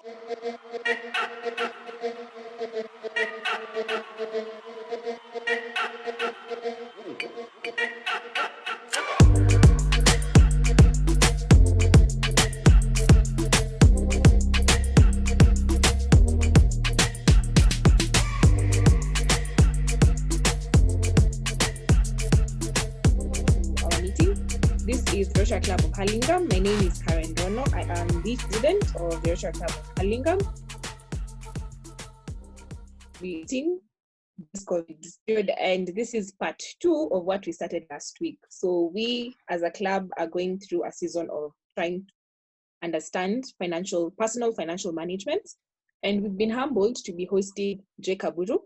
Is Rotary Club of Hurlingham. My name is Karen Rono. I am the president of the Rotary Club of Hurlingham. Meeting this COVID period, and this is part 2 of what we started last week. So we as a club are going through a season of trying to understand personal financial management, and we've been humbled to be hosting Kaburu.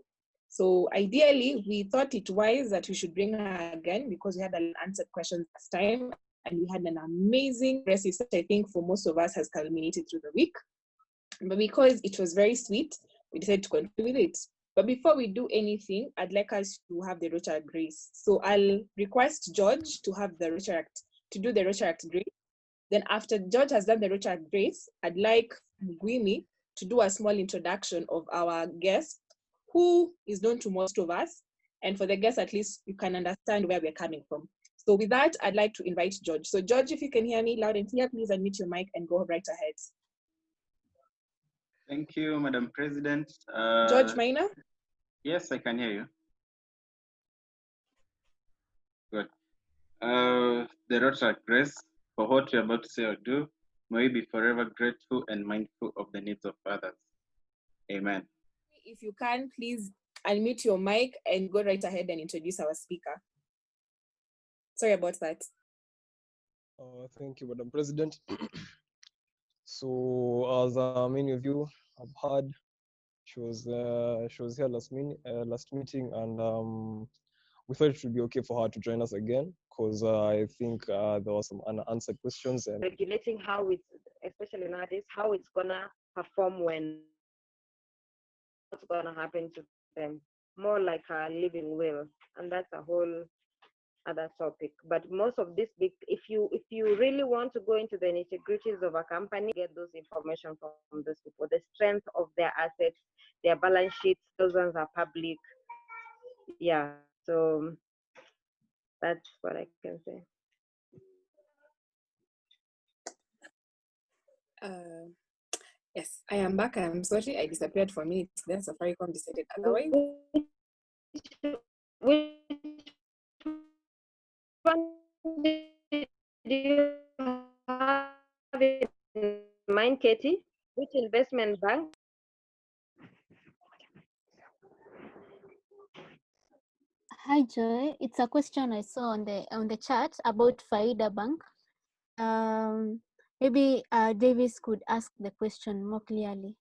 So ideally, we thought it wise that we should bring her again because we had unanswered questions last time. And we had an amazing recipe that I think for most of us has culminated through the week. But because it was very sweet, we decided to continue with it. But before we do anything, I'd like us to have the Rotary Grace. So I'll request George to have the do the Rotary Grace. Then after George has done the Rotary Grace, I'd like Mugwimi to do a small introduction of our guest, who is known to most of us. And for the guest, at least you can understand where we're coming from. So with that, I'd like to invite George. So George, if you can hear me loud and clear, please unmute your mic and go right ahead. Thank you, Madam President. George Minor? Yes, I can hear you. Good. The Rotary Grace, for what you're about to say or do, may we be forever grateful and mindful of the needs of others. Amen. If you can, please unmute your mic and go right ahead and introduce our speaker. Sorry about that. Thank you, Madam President. So, as many of you have heard, she was here last meeting, and we thought it would be okay for her to join us again because I think there were some unanswered questions. And regulating how it's, especially nowadays, how it's gonna perform when what's gonna happen to them, more like a living will, and that's a whole other topic. But most of this big, if you really want to go into the nitty-gritties of a company, get those information from those people, the strength of their assets, their balance sheets, those ones are public. Yeah, so that's what I can say. Yes, I am back. I'm sorry, I disappeared for minutes. Then Safaricom decided otherwise. Do you have in mind, Katie? Which investment bank? Hi Joy, it's a question I saw on the chat about Faida Bank. Maybe Davis could ask the question more clearly.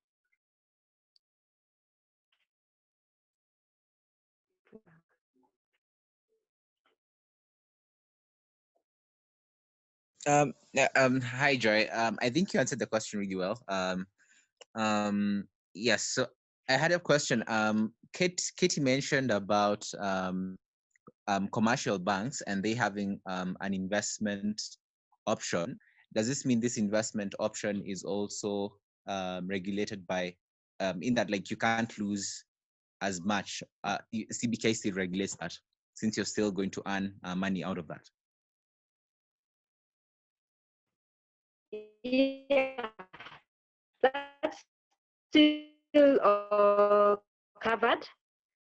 Hi Joy. I think you answered the question really well. Yes, so I had a question. Katie mentioned about commercial banks and they having an investment option. Does this mean this investment option is also regulated by, in that like you can't lose as much? CBK still regulates that since you're still going to earn money out of that. Yeah, that's still covered.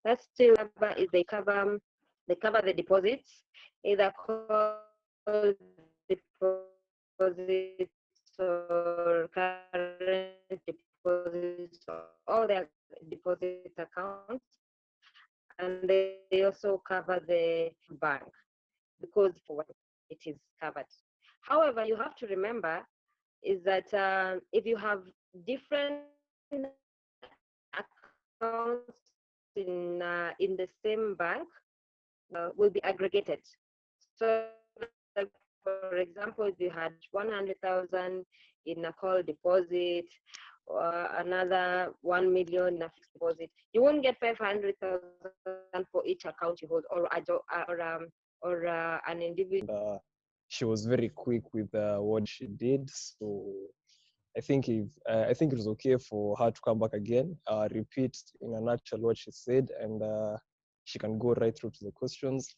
That's still covered. Is they cover the deposits, either called deposits or current deposits, or all their deposit accounts, and they also cover the bank because for what it is covered. However, you have to remember is that if you have different accounts in the same bank, will be aggregated. So, like, for example, if you had 100,000 in a call deposit, or another 1 million in a fixed deposit, you won't get 500,000 for each account you hold, or an individual. she was very quick with what she did, so I think it was okay for her to come back again, repeat in a nutshell what she said, and she can go right through to the questions.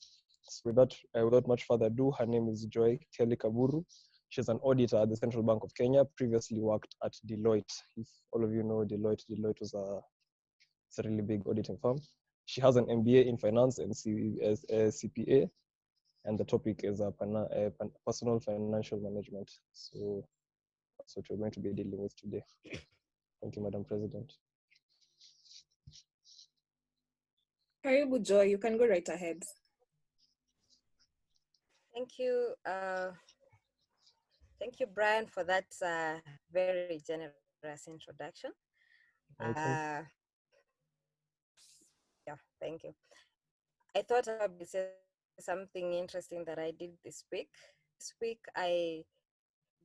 So without much further ado, her name is Joy Kelly Kaburu. She's an auditor at the Central Bank of Kenya. Previously worked at Deloitte. If all of you know Deloitte, Deloitte was it's a really big auditing firm. She has an MBA in finance and CPA, and the topic is personal financial management. So that's what we're going to be dealing with today. Thank you, Madam President. Karibu Joy, you can go right ahead. Thank you. Thank you, Brian, for that very generous introduction. Yeah, thank you. I thought I'd be saying something interesting that I did this week. This week, I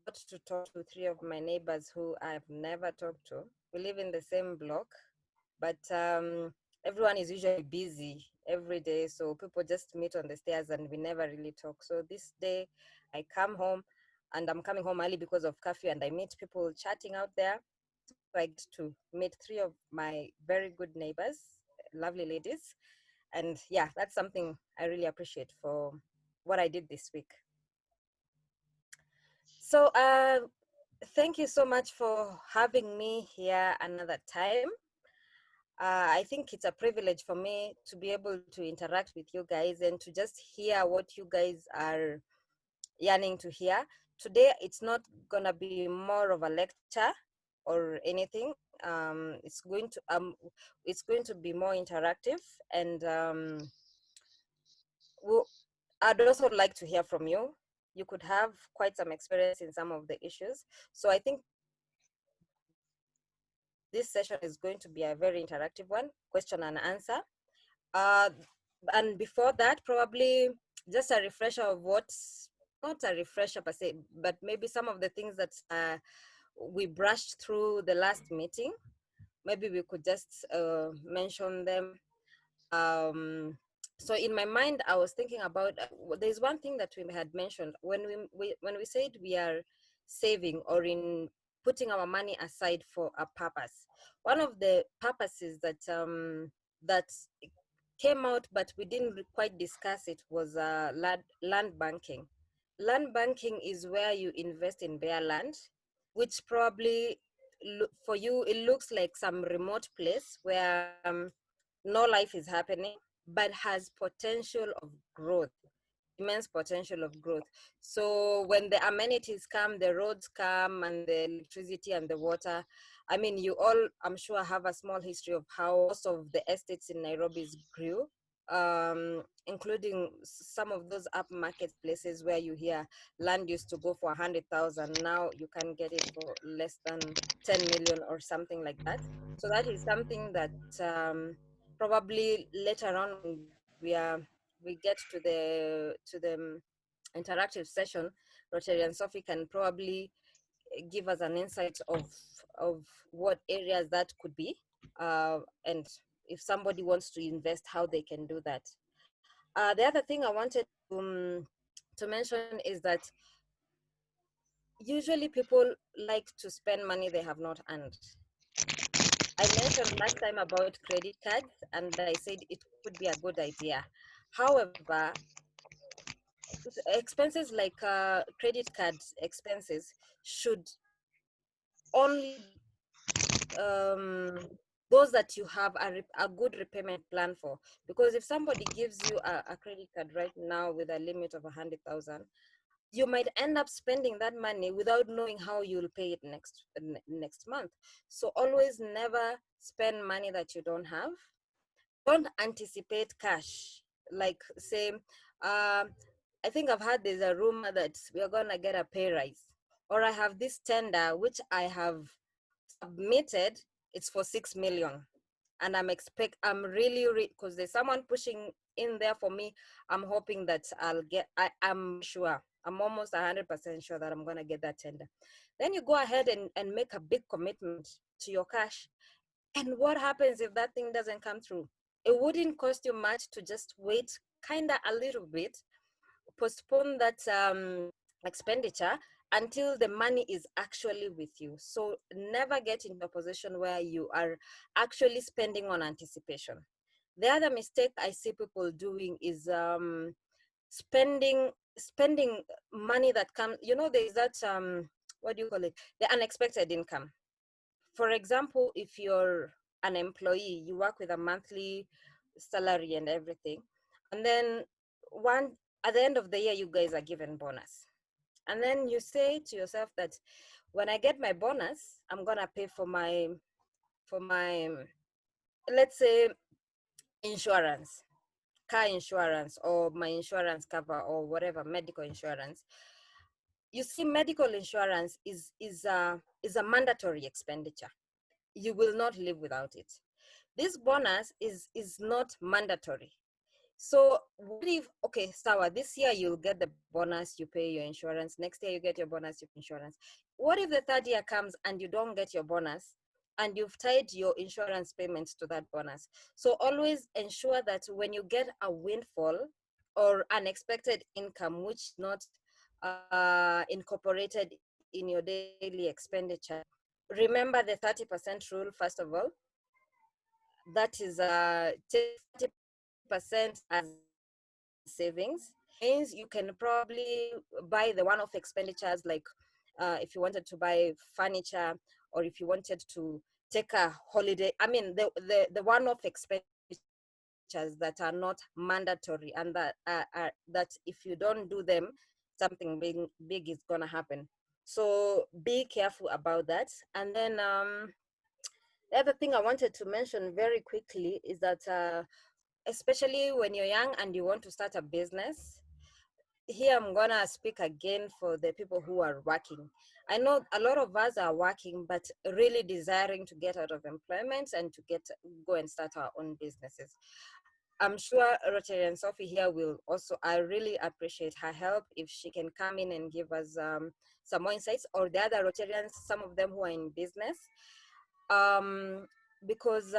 got to talk to 3 of my neighbors who I've never talked to. We live in the same block, but everyone is usually busy every day, so people just meet on the stairs and we never really talk. So this day, I come home, and I'm coming home early because of curfew, and I meet people chatting out there. So I get to meet 3 of my very good neighbors, lovely ladies. And yeah, that's something I really appreciate for what I did this week. So thank you so much for having me here another time. I think it's a privilege for me to be able to interact with you guys and to just hear what you guys are yearning to hear. Today, it's not gonna be more of a lecture or anything. It's going to be more interactive, and I'd also like to hear from you. You could have quite some experience in some of the issues. So I think this session is going to be a very interactive one, question and answer. And before that, probably just a refresher of not a refresher per se, but maybe some of the things that we brushed through the last meeting. Maybe we could just mention them. So in my mind, I was thinking about there's one thing that we had mentioned when we said we are saving or in putting our money aside for a purpose. One of the purposes that that came out, but we didn't quite discuss it, was land banking. Land banking is where you invest in bare land, which probably for you it looks like some remote place where no life is happening, but has potential of growth, immense potential of growth. So when the amenities come, the roads come, and the electricity and the water, I mean, you all, I'm sure, have a small history of how most of the estates in Nairobi grew, including some of those upmarket places where you hear land used to go for 100,000. Now you can get it for less than 10 million or something like that. So that is something that probably later on when we get to the interactive session, Rotary and Sophie can probably give us an insight of what areas that could be, and if somebody wants to invest, how they can do that. The other thing I wanted to mention is that usually people like to spend money they have not earned. I mentioned last time about credit cards, and I said it could be a good idea. However, expenses like credit card expenses should only those that you have a good repayment plan for. Because if somebody gives you a credit card right now with a limit of 100,000, you might end up spending that money without knowing how you'll pay it next month. So always never spend money that you don't have. Don't anticipate cash. Like say, I think I've heard there's a rumor that we're gonna get a pay rise, or I have this tender which I have submitted. It's for 6 million, and I'm really because there's someone pushing in there for me. I'm hoping that I'm sure, I'm almost 100% sure that I'm gonna get that tender. Then you go ahead and make a big commitment to your cash, and what happens if that thing doesn't come through? It wouldn't cost you much to just wait kinda a little bit, postpone that expenditure, until the money is actually with you. So never get into a position where you are actually spending on anticipation. The other mistake I see people doing is spending money that comes, there's that what do you call it, the unexpected income. For example, if you're an employee, you work with a monthly salary and everything, and then one at the end of the year you guys are given bonus, and then you say to yourself that when I get my bonus, I'm gonna pay for my let's say insurance, car insurance, or my insurance cover, or whatever, medical insurance. You see, medical insurance is a mandatory expenditure. You will not live without it. This bonus is not mandatory. So what if, okay, Sawa, this year you'll get the bonus, you pay your insurance. Next year you get your bonus, you pay insurance. What if the third year comes and you don't get your bonus, and you've tied your insurance payments to that bonus? So always ensure that when you get a windfall or unexpected income, which is not incorporated in your daily expenditure, remember the 30% rule, first of all. That is take 30% as savings. Means you can probably buy the one-off expenditures, like if you wanted to buy furniture, or if you wanted to take a holiday. I mean, the one-off expenditures that are not mandatory, and that if you don't do them, something big is gonna happen. So be careful about that. And then the other thing I wanted to mention very quickly is that especially when you're young and you want to start a business, here I'm gonna speak again for the people who are working. I know a lot of us are working, but really desiring to get out of employment and to go and start our own businesses. I'm sure Rotarian Sophie here will also, I really appreciate her help if she can come in and give us some more insights, or the other Rotarians, some of them who are in business. Because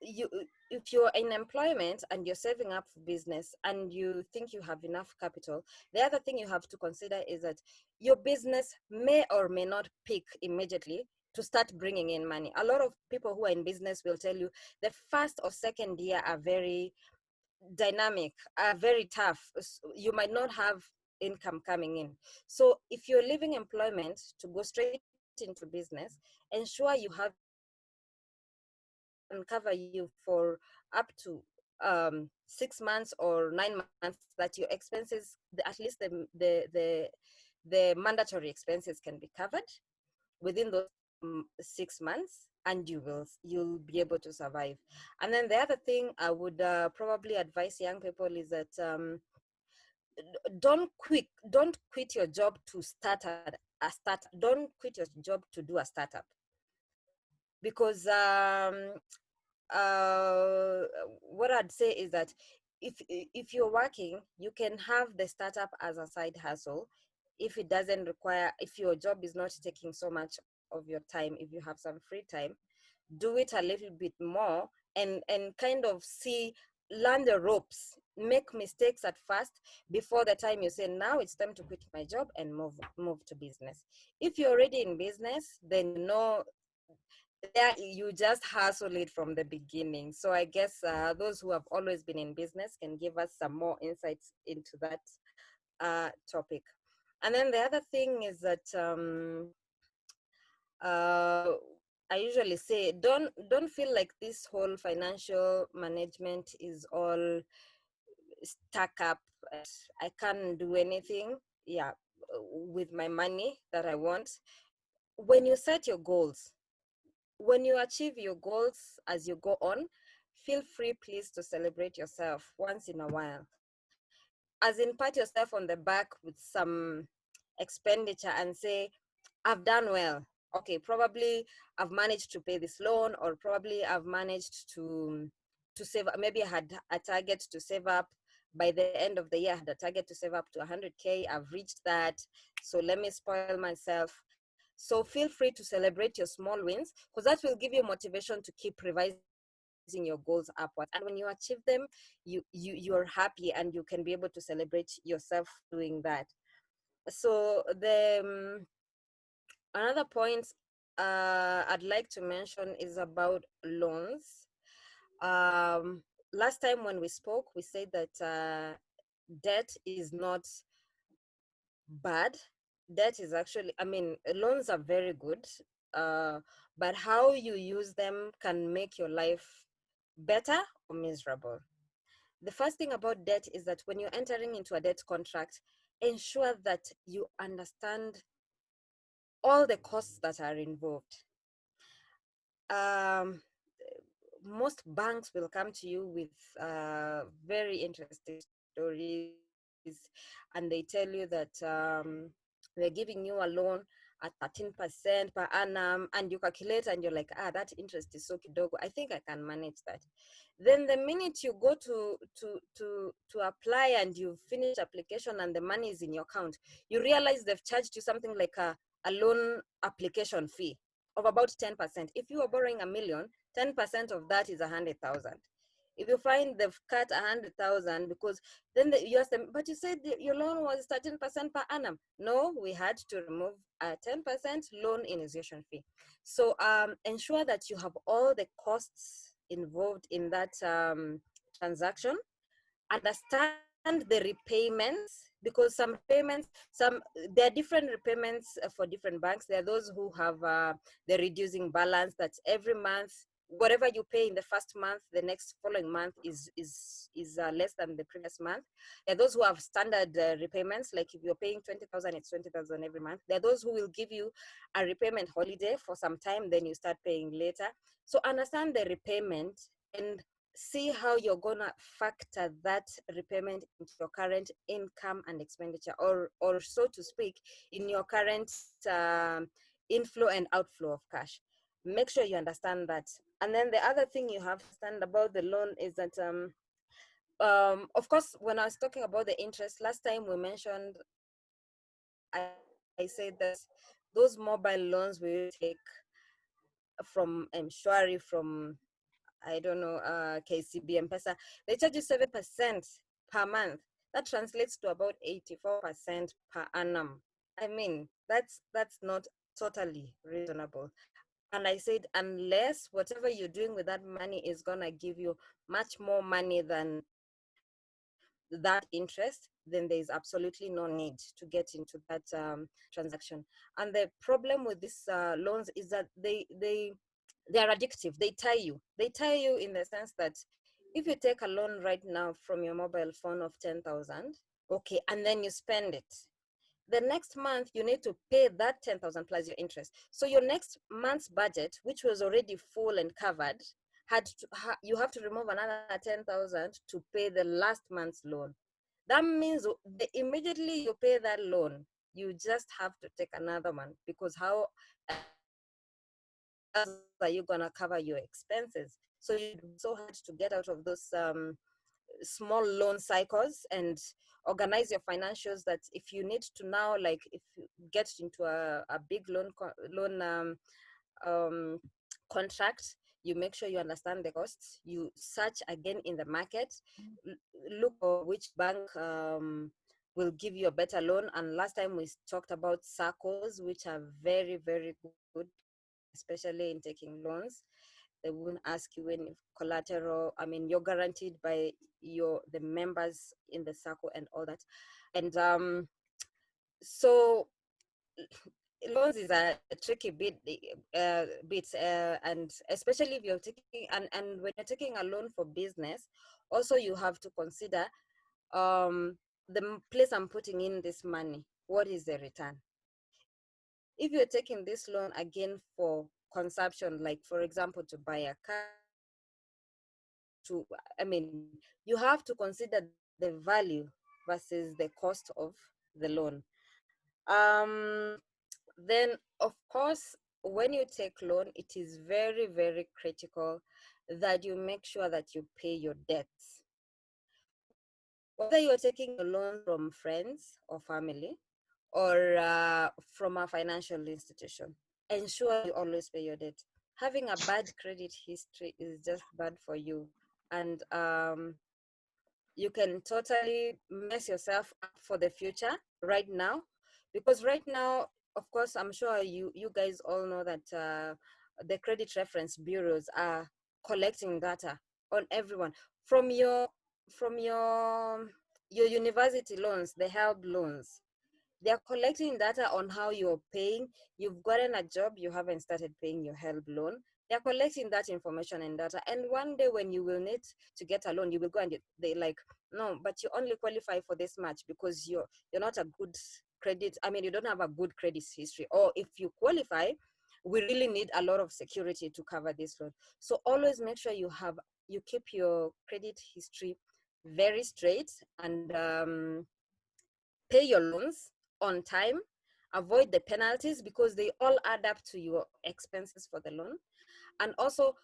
you, if you're in employment and you're saving up for business and you think you have enough capital, the other thing you have to consider is that your business may or may not peak immediately to start bringing in money. A lot of people who are in business will tell you the first or second year are very dynamic, are very tough. You might not have income coming in. So if you're leaving employment to go straight into business, ensure you have enough capital that can cover you for up to 6 months or 9 months, that your expenses, at least the mandatory expenses, can be covered within those 6 months, and you'll be able to survive. And then the other thing I would probably advise young people is that don't quit your job to start a start. Don't quit your job to do a startup, because what I'd say is that if you're working, you can have the startup as a side hustle. If it doesn't require, if your job is not taking so much of your time, if you have some free time, do it a little bit more, and kind of learn the ropes, make mistakes at first before the time you say, now it's time to quit my job and move to business. If you're already in business, then there you just hustle it from the beginning. So I guess those who have always been in business can give us some more insights into that topic. And then the other thing is that I usually say, don't feel like this whole financial management is all stuck up. I can't do anything, yeah, with my money that I want. When you set your goals, when you achieve your goals as you go on, feel free, please, to celebrate yourself once in a while. As in, pat yourself on the back with some expenditure and say, I've done well. Okay, probably I've managed to pay this loan, or probably I've managed to save. Maybe I had a target to save up by the end of the year. I had a target to save up to 100K. I've reached that. So let me spoil myself. So feel free to celebrate your small wins, because that will give you motivation to keep revising your goals upwards. And when you achieve them, you're happy, and you can be able to celebrate yourself for doing that. So another point I'd like to mention is about loans. Last time when we spoke, we said that debt is not bad. Debt is actually, I mean, loans are very good, but how you use them can make your life better or miserable. The first thing about debt is that when you're entering into a debt contract, ensure that you understand all the costs that are involved. Um, most banks will come to you with very interesting stories, and they tell you that they're giving you a loan at 13% per annum, and you calculate and you're like, that interest is so kidogo, I think I can manage that. Then the minute you go to apply and you finish application and the money is in your account, you realize they've charged you something like a loan application fee of about 10%. If you are borrowing a million, 10% of that is 100,000. If you find they've cut 100,000, because then you ask them, but you said your loan was 13% per annum. No, we had to remove a 10% loan initiation fee. So ensure that you have all the costs involved in that transaction. Understand the repayments, because some repayments, there are different repayments for different banks. There are those who have the reducing balance, that every month whatever you pay in the first month, the next following month is less than the previous month. There are those who have standard repayments, like if you're paying 20,000, it's 20,000 every month. There are those who will give you a repayment holiday for some time, then you start paying later. So understand the repayment and see how you're gonna factor that repayment into your current income and expenditure, or so to speak, in your current inflow and outflow of cash. Make sure you understand that. And then the other thing you have to understand about the loan is that of course, when I was talking about the interest last time, we mentioned, I said that those mobile loans we take from Mshwari, from I don't know, KCB M-Pesa, they charge you 7% per month. That translates to about 84% per annum. I mean, that's not totally reasonable. And I said, unless whatever you're doing with that money is gonna give you much more money than that interest, then there is absolutely no need to get into that transaction. And the problem with these loans is that they are addictive. They tie you in the sense that if you take a loan right now from your mobile phone of 10,000, okay, and then you spend it, the next month you need to pay that 10,000 plus your interest. So your next month's budget, which was already full and covered, you have to remove another 10,000 to pay the last month's loan. That means immediately you pay that loan, you just have to take another one, because how else are you gonna cover your expenses? So you work so hard to get out of those small loan cycles and organize your financials, that if you need to now, like if you get into a big um, contract, you make sure you understand the costs, you search again in the market, look for which bank will give you a better loan. And last time we talked about SACCOs, which are very, very good, especially in taking loans. They won't ask you any collateral. I mean, you're guaranteed by the members in the SACCO and all that. And so loans is a tricky and especially if you're taking, and when you're taking a loan for business, also you have to consider the place I'm putting in this money. What is the return? If you're taking this loan again for consumption, like for example to buy a car, you have to consider the value versus the cost of the loan. Then of course, when you take loan, it is very, very critical that you make sure that you pay your debts. Whether you're taking a loan from friends or family, or from a financial institution, ensure you always pay your debt. Having a bad credit history is just bad for you, and you can totally mess yourself up for the future right now, Because right now, of course, I'm sure you guys all know that the credit reference bureaus are collecting data on everyone from your university loans, the help loans. They're collecting data on how you're paying. You've gotten a job, you haven't started paying your help loan. They're collecting that information and data. And one day when you will need to get a loan, you will go and they like, no, but you only qualify for this much because you're not a good credit. I mean, you don't have a good credit history. Or if you qualify, we really need a lot of security to cover this loan. So always make sure you keep your credit history very straight, and pay your loans on time, avoid the penalties because they all add up to your expenses for the loan. And also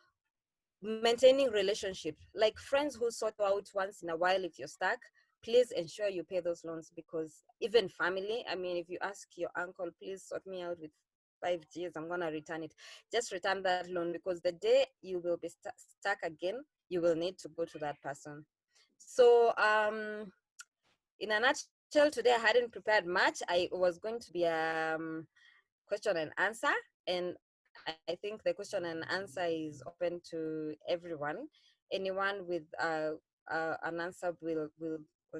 maintaining relationship, like friends who sort you out once in a while if you're stuck. Please ensure you pay those loans, because even family, I mean, if you ask your uncle, please sort me out with 5 Gs, I'm gonna return it. Just return that loan, because the day you will be stuck again, you will need to go to that person. So in a nutshell, today I hadn't prepared much. I was going to be question and answer, and I think the question and answer is open to everyone. Anyone with an answer will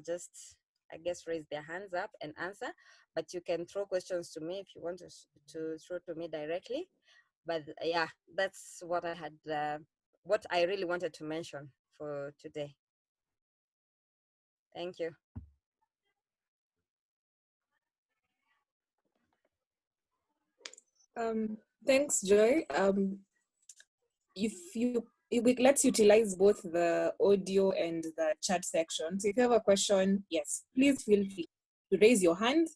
just, I guess, raise their hands up and answer. But you can throw questions to me if you want to throw to me directly. But yeah, that's what I had, what I really wanted to mention for today. Thank you. Thanks, Joy. Let's utilize both the audio and the chat section. So if you have a question, yes, please feel free to raise your hand,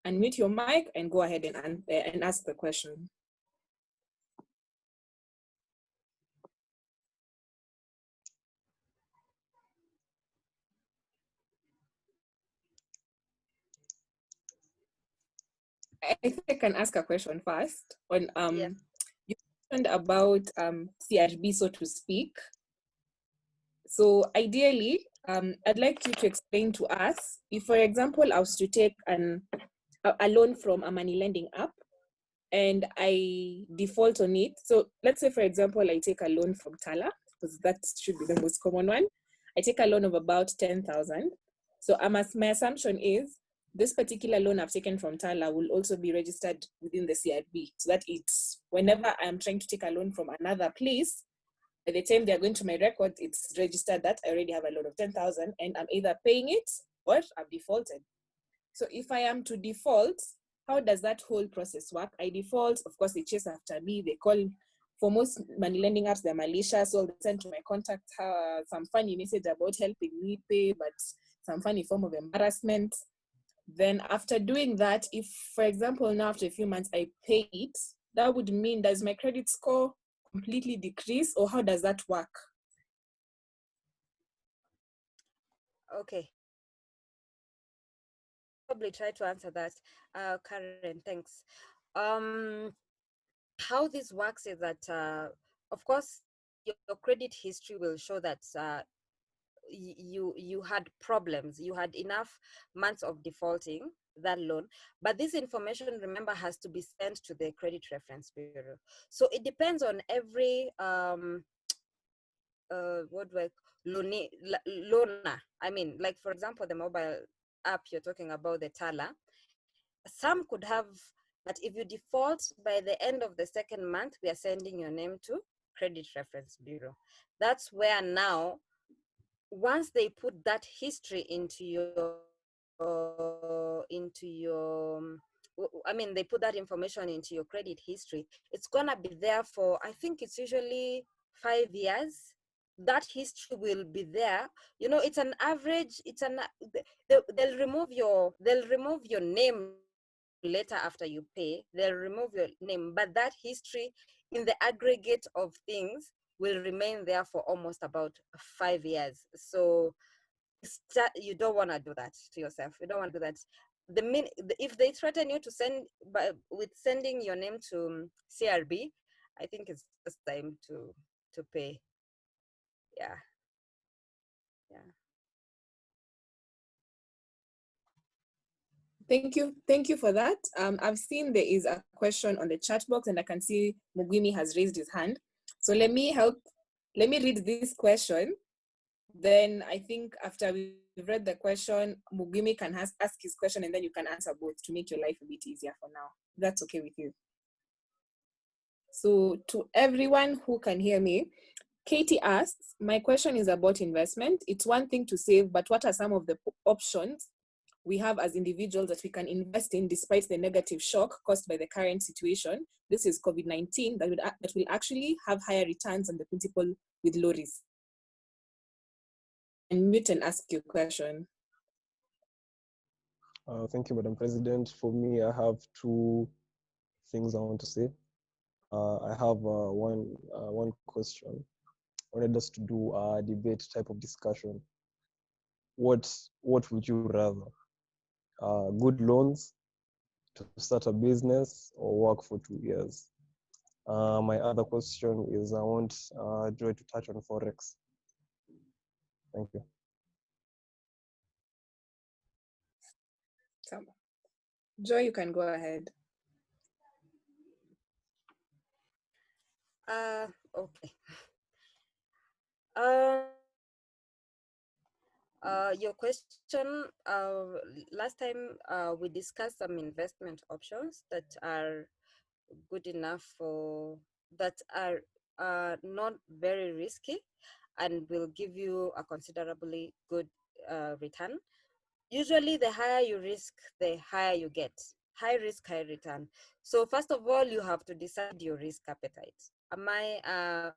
unmute your mic, and go ahead and ask the question. I think I can ask a question first. On Yes. you mentioned about CRB, so to speak. So ideally, I'd like you to explain to us if, for example, I was to take a loan from a money lending app and I default on it. So let's say, for example, I take a loan from Tala, because that should be the most common one. I take a loan of about 10,000. So my assumption is this particular loan I've taken from Tala will also be registered within the CRB, so that it's whenever I'm trying to take a loan from another place, by the time they're going to my record, it's registered that I already have a loan of 10,000 and I'm either paying it or I've defaulted. So if I am to default, how does that whole process work? I default, of course, they chase after me. They call, for most money lending apps, they're malicious. So they send to my contact some funny message about helping me pay, but some funny form of embarrassment. Then after doing that, if, for example, now after a few months I pay it, that would mean, does my credit score completely decrease, or how does that work? Okay. Probably try to answer that. Karen, thanks. How this works is that, of course, your credit history will show that you had problems. You had enough months of defaulting that loan, but this information, remember, has to be sent to the credit reference bureau. So it depends on every loaner. I mean, like, for example, the mobile app you're talking about, the Tala, some could have that if you default by the end of the second month, we are sending your name to credit reference bureau. That's where now, once they put that history they put that information into your credit history, it's gonna be there for, I think it's usually 5 years. That history will be there. It's an average. They'll remove your name later after you pay. They'll remove your name, but that history in the aggregate of things will remain there for almost about 5 years. So you don't want to do that to yourself. You don't want to do that. If they threaten you to with sending your name to CRB, I think it's just time to pay. Yeah. Thank you for that. I've seen there is a question on the chat box, and I can see Mugwimi has raised his hand. So let me read this question. Then I think after we've read the question, Mugwimi can ask his question, and then you can answer both to make your life a bit easier for now. That's okay with you. So to everyone who can hear me, Katie asks, my question is about investment. It's one thing to save, but what are some of the options we have as individuals that we can invest in despite the negative shock caused by the current situation? This is COVID-19 that will actually have higher returns than the principal with low risk. And mute and ask your question. Thank you, Madam President. For me, I have two things I want to say. I have one question. I wanted us to do a debate type of discussion. What would you rather? Good loans to start a business or work for 2 years? My other question is I want Joy to touch on Forex. Thank you. Joy, you can go ahead. Okay. Your question, last time we discussed some investment options that are good enough that are not very risky and will give you a considerably good return. Usually the higher you risk, the higher you get. High risk, high return. So first of all, you have to decide your risk appetite. Am I a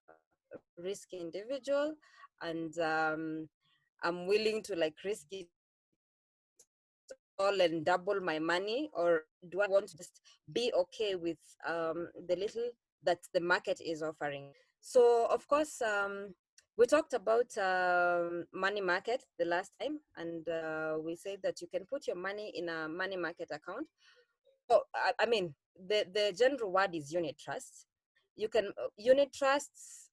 risky individual and I'm willing to risk it all and double my money, or do I want to just be okay with the little that the market is offering? So of course, we talked about money market the last time, and we said that you can put your money in a money market account. Oh, I mean, the general word is unit trusts. You can unit trusts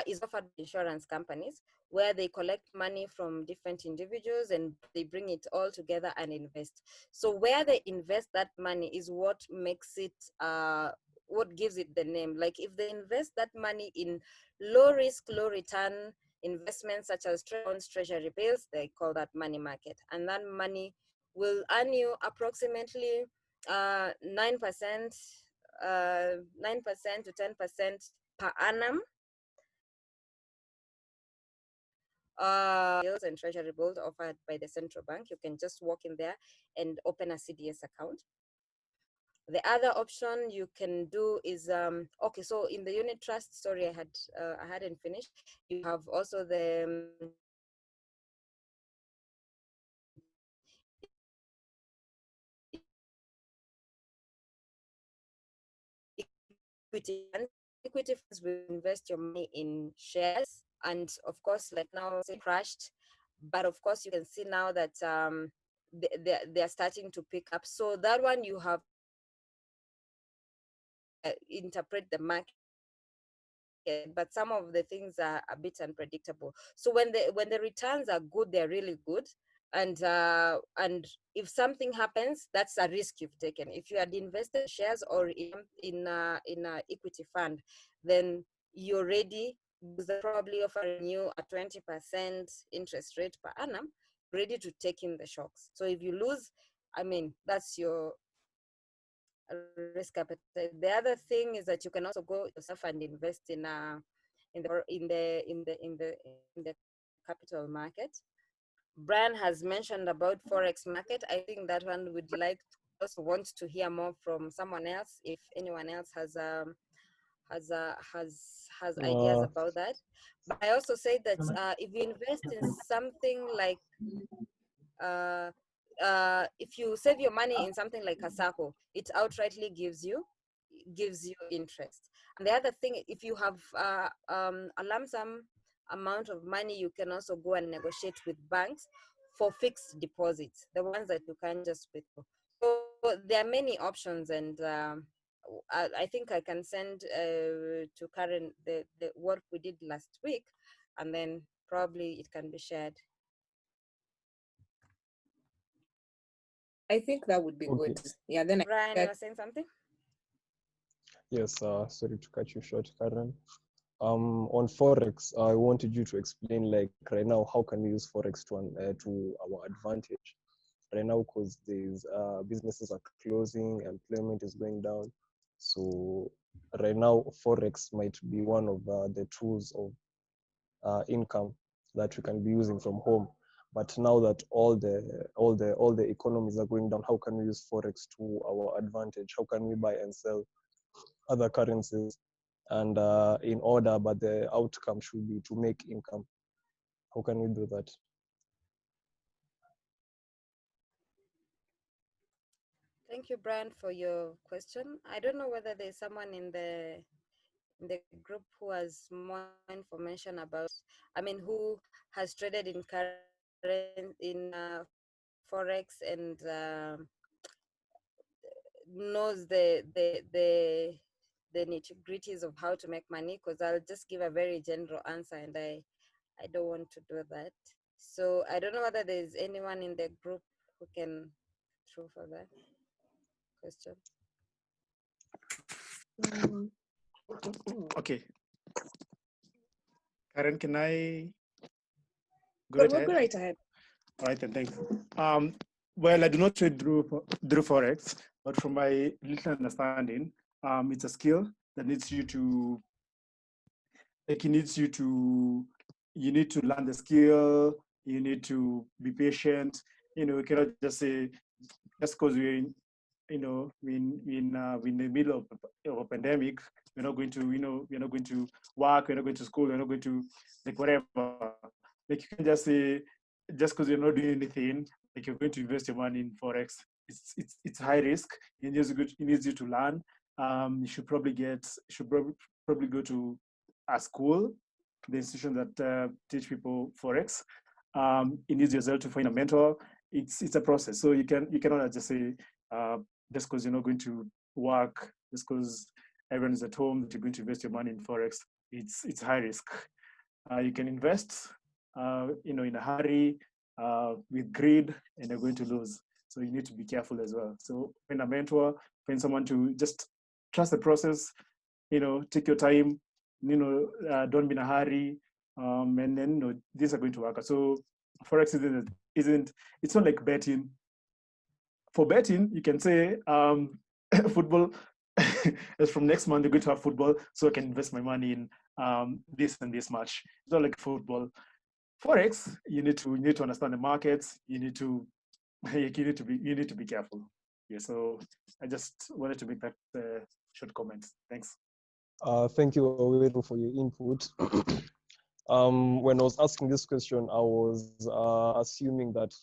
is offered by insurance companies where they collect money from different individuals and they bring it all together and invest. So where they invest that money is what makes it what gives it the name. Like if they invest that money in low risk, low return investments such as bonds, treasury bills, they call that money market, and that money will earn you approximately 9%, 9% to 10% per annum. Bills and treasury bills offered by the central bank. You can just walk in there and open a CDS account. The other option you can do is okay. So in the unit trust, sorry, I hadn't finished. You have also the equity funds. Equity funds will invest your money in shares, and of course, like now, it crashed, but of course, you can see now that they are starting to pick up. So that one you have interpret the market, but some of the things are a bit unpredictable. So when the returns are good, they're really good, and if something happens, that's a risk you've taken. If you had invested shares or in a equity fund, then you're ready, because they're probably offering you a 20% interest rate per annum, ready to take in the shocks. So if you lose, I mean, that's your risk appetite. The other thing is that you can also go yourself and invest in the capital market. Brian has mentioned about Forex market. I think that one would like to also want to hear more from someone else, if anyone else has ideas about that. But I also say that if you invest in something like if you save your money in something like a SACCO, it outrightly gives you interest. And the other thing, if you have a lump sum amount of money, you can also go and negotiate with banks for fixed deposits, the ones that you can just withdraw. So there are many options, and I think I can send to Karen the work we did last week, and then probably it can be shared. I think that would be Okay. good. Yeah, then Brian, you were saying something? Yes, sorry to cut you short, Karen. On Forex, I wanted you to explain, like, right now, how can we use Forex to our advantage? Right now, because there's businesses are closing, employment is going down. So right now, Forex might be one of the tools of income that we can be using from home. But now that all the economies are going down, how can we use Forex to our advantage? How can we buy and sell other currencies and in order, but the outcome should be to make income? How can we do that? Thank you, Brian, for your question. I don't know whether there's someone in the group who has more information about, who has traded in Forex and knows the nitty-gritties of how to make money, because I'll just give a very general answer, and I don't want to do that. So I don't know whether there's anyone in the group who can throw for that question. Okay. Karen, can I go Go, right go, ahead? go right ahead. All right, then, thanks. Well, I do not trade through Forex, but from my little understanding, it's a skill that needs you to, like, you need to learn the skill, you need to be patient. You cannot just say, just because we're in, in the middle of a pandemic, we're not going to, we're not going to work, we're not going to school, we're not going to, like, whatever. Like, you can just say, just because you're not doing anything, like, you're going to invest your money in Forex. It's high risk. It needs you to learn. You should probably probably go to a school, the institution that teach people Forex. It needs yourself to find a mentor. It's a process. So you cannot just say, just because you're not going to work, just because everyone is at home, that you're going to invest your money in Forex. It's high risk. You can invest, in a hurry, with greed, and you're going to lose. So you need to be careful as well. So find a mentor, find someone to just trust the process. Take your time. Don't be in a hurry, and then these are going to work. So Forex isn't. It's not like betting. For betting, you can say, football. As from next month, you're going to have football, so I can invest my money in this and this match. It's not like football. Forex, you need to understand the markets. You need to be careful. Yeah. So I just wanted to make that short comment. Thanks. Thank you, Aweru, for your input. When I was asking this question, I was assuming that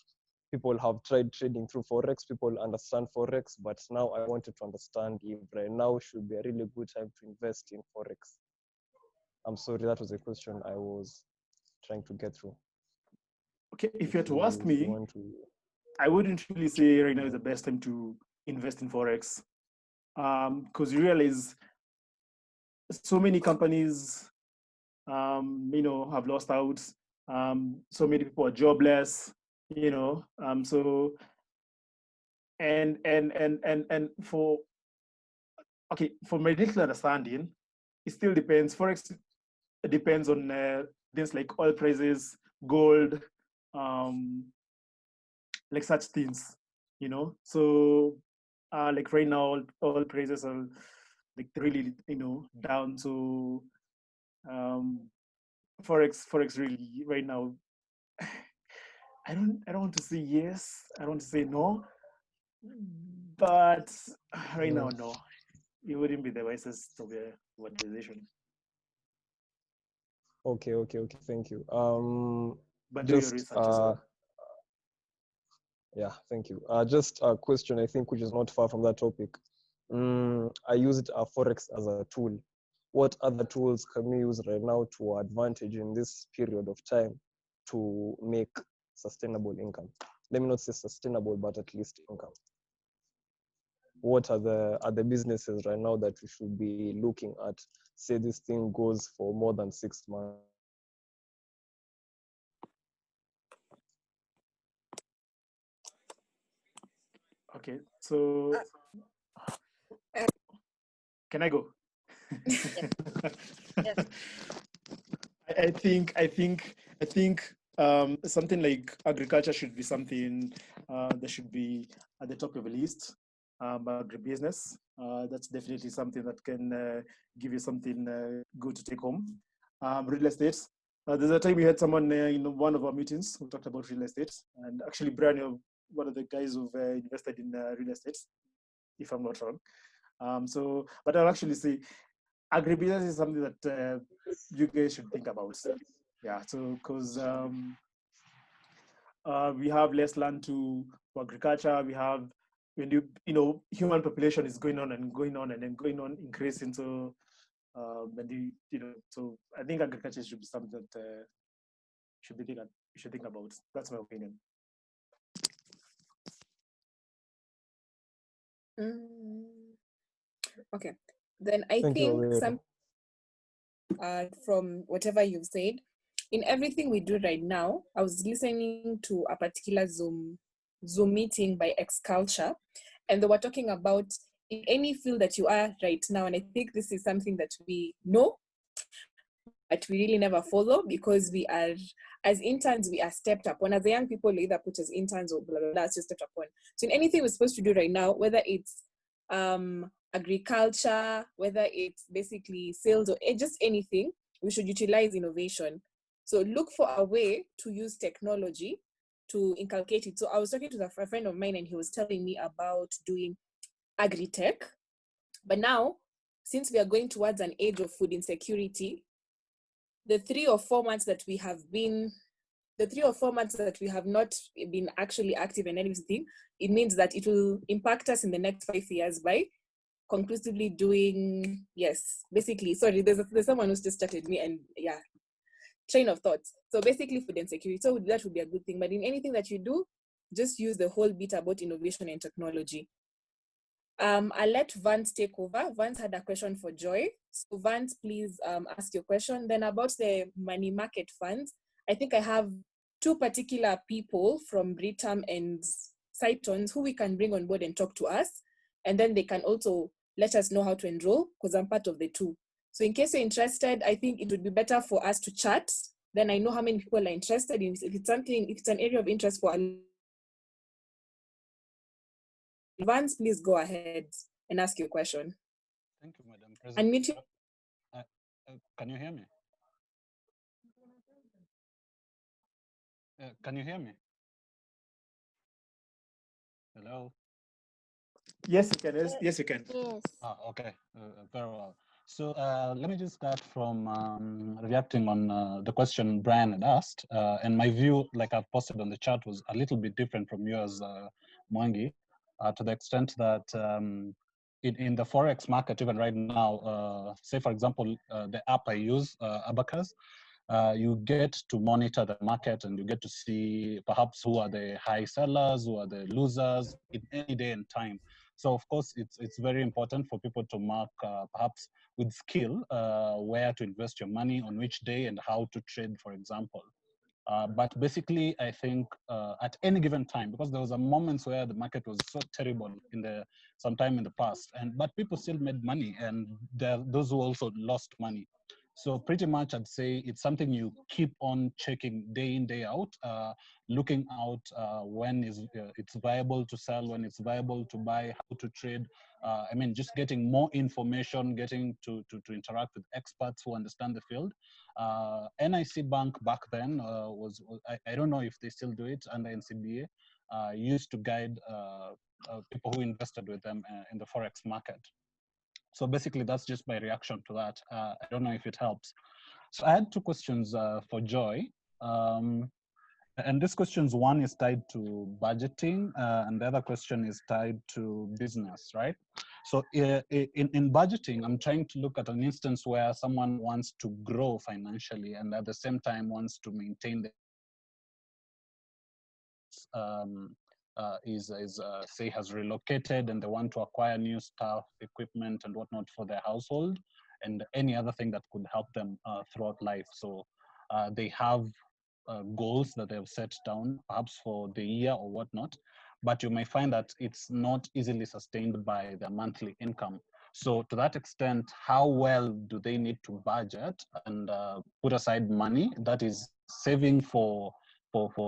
people have tried trading through Forex, people understand Forex, but now I wanted to understand if right now should be a really good time to invest in Forex. I'm sorry, that was a question I was trying to get through. Okay, if you had to ask me, I wouldn't really say right now is the best time to invest in Forex, because you realize so many companies, have lost out. So many people are jobless. So and for my little understanding, it still depends. Forex depends on things like oil prices, gold, like such things. So like right now, oil prices are like really down. So Forex really right now. I don't want to say yes. I don't want to say no. But right now, no. It wouldn't be the wisest of the organization. Okay. Thank you. But do your research as well. Yeah, thank you. Just a question, I think, which is not far from that topic. I used Forex as a tool. What other tools can we use right now to our advantage in this period of time to make sustainable income? Let me not say sustainable, but at least income. What are the businesses right now that we should be looking at? Say this thing goes for more than 6 months. Okay, so can I go? Yes. I think something like agriculture should be something that should be at the top of the list. Agribusiness, that's definitely something that can give you something good to take home. Real estate. There's a time we had someone in one of our meetings who talked about real estate, and actually, Brian, you're one of the guys who've invested in real estate, if I'm not wrong. But I'll actually say agribusiness is something that you guys should think about. Yeah, so because we have less land for agriculture, we have when human population is going on and going on and then going on increasing. So so I think agriculture should be something that you should think about. That's my opinion. Okay, then I Thank you, think Awero. from whatever you've said, in everything we do right now, I was listening to a particular Zoom meeting by X Culture, and they were talking about in any field that you are right now, and I think this is something that we know, but we really never follow because we are, as interns, we are stepped upon. As the young people, either put as interns or blah, blah, blah, it's just stepped upon. So in anything we're supposed to do right now, whether it's agriculture, whether it's basically sales or just anything, we should utilize innovation. So look for a way to use technology to inculcate it. So I was talking to a friend of mine and he was telling me about doing agri-tech. But now, since we are going towards an age of food insecurity, the 3 or 4 months that we have not been actually active in anything, it means that it will impact us in the next 5 years by conclusively doing, yes, basically, sorry, there's someone who's just started me and yeah, train of thoughts. So basically food insecurity, so that would be a good thing. But in anything that you do, just use the whole bit about innovation and technology. I'll let Vance take over. Vance had a question for Joy. So Vance, please ask your question. Then about the money market funds, I think I have 2 particular people from Britam and Cytons who we can bring on board and talk to us. And then they can also let us know how to enroll because I'm part of the 2. So in case you're interested, I think it would be better for us to chat. Then I know how many people are interested in. If it's an area of interest for Vance, please go ahead and ask your question. Thank you, Madam President. Unmute you. Can you hear me? Can you hear me? Hello? Yes, you can. Yes, you can. Yes. Okay, very well. So let me just start from reacting on the question Brian had asked. And my view, like I've posted on the chat, was a little bit different from yours, Mwangi, to the extent that in the Forex market, even right now, say, for example, the app I use, Abacus, you get to monitor the market and you get to see perhaps who are the high sellers, who are the losers in any day and time. So of course, it's very important for people to mark perhaps with skill where to invest your money, on which day, and how to trade, for example. But basically, I think at any given time, because there was a moments where the market was so terrible sometime in the past, but people still made money, and there are those who also lost money. So pretty much, I'd say it's something you keep on checking day in, day out, looking out when it's viable to sell, when it's viable to buy, how to trade. I mean, just getting more information, getting to interact with experts who understand the field. NIC Bank back then I don't know if they still do it, under NCBA, used to guide people who invested with them in the Forex market. So basically, that's just my reaction to that. I don't know if it helps. So I had 2 questions for Joy. And these questions, one is tied to budgeting, and the other question is tied to business, right? So in budgeting, I'm trying to look at an instance where someone wants to grow financially and at the same time wants to maintain the say has relocated and they want to acquire new stuff, equipment and whatnot for their household and any other thing that could help them throughout life. So they have goals that they have set down perhaps for the year or whatnot, but you may find that it's not easily sustained by their monthly income. So to that extent, how well do they need to budget and put aside money that is saving for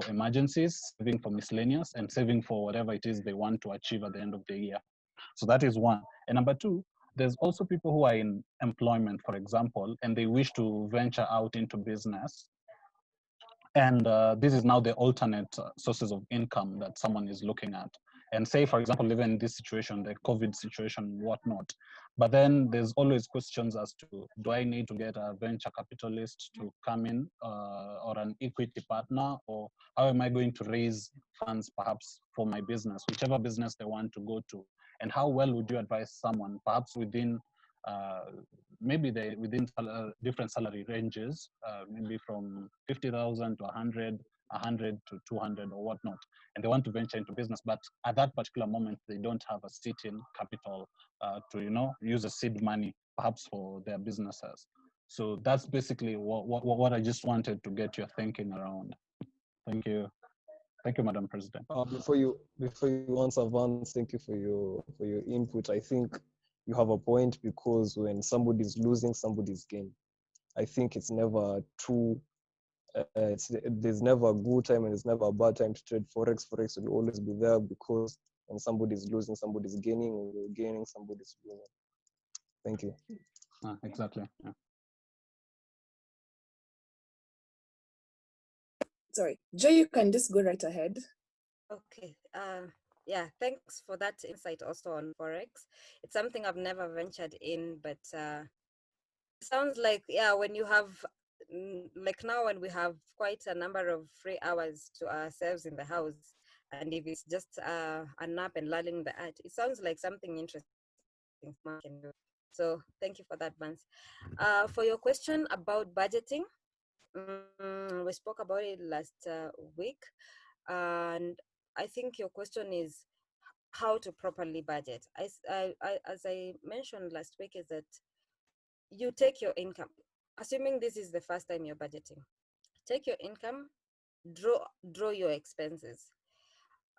emergencies, saving for miscellaneous, and saving for whatever it is they want to achieve at the end of the year? So that is one. And number two, there's also people who are in employment, for example, and they wish to venture out into business. And this is now the alternate sources of income that someone is looking at. And say, for example, even in this situation, the COVID situation, whatnot. But then there's always questions as to, do I need to get a venture capitalist to come in or an equity partner, or how am I going to raise funds perhaps for my business, whichever business they want to go to? And how well would you advise someone, perhaps within maybe they within different salary ranges, maybe from 50,000 to 100, 100 to 200 or whatnot, and they want to venture into business, but at that particular moment they don't have a sit-in capital to use a seed money perhaps for their businesses. So that's basically what I just wanted to get your thinking around. Thank you. Thank you, Madam President. Before you answer, Vance, thank you for your input. I think you have a point, because when somebody's losing, somebody's gaining. I think it's never true. There's never a good time and there's never a bad time to trade Forex. Forex will always be there, because when somebody's losing, somebody's gaining, when you're gaining, somebody's losing. Thank you. Exactly. Yeah. Sorry, Joe, you can just go right ahead. Okay. Yeah, thanks for that insight also on Forex. It's something I've never ventured in, but it sounds like, yeah, when you have, like now when we have quite a number of free hours to ourselves in the house, and if it's just a nap and lulling the art, it sounds like something interesting someone can do. So thank you for that, Vance. For your question about budgeting, we spoke about it last week, and I think your question is how to properly budget. As I mentioned last week, is that you take your income, assuming this is the first time you're budgeting, take your income, draw your expenses.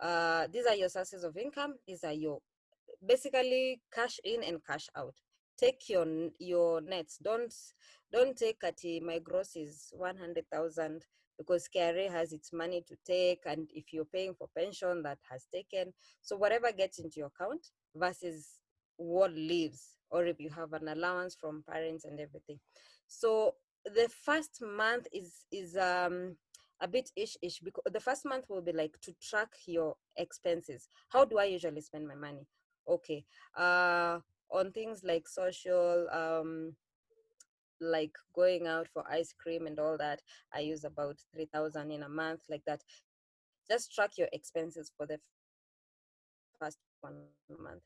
These are your sources of income. These are your basically cash in and cash out. Take your nets. Don't take at my gross is 100,000 because KRA has its money to take, and if you're paying for pension, that has taken. So whatever gets into your account versus what leaves, or if you have an allowance from parents and everything. So the first month is a bit ish because the first month will be like to track your expenses. How do I usually spend my money? Okay, on things like social, like going out for ice cream and all that, I use about 3,000 in a month, like that. Just track your expenses for the first 1 month.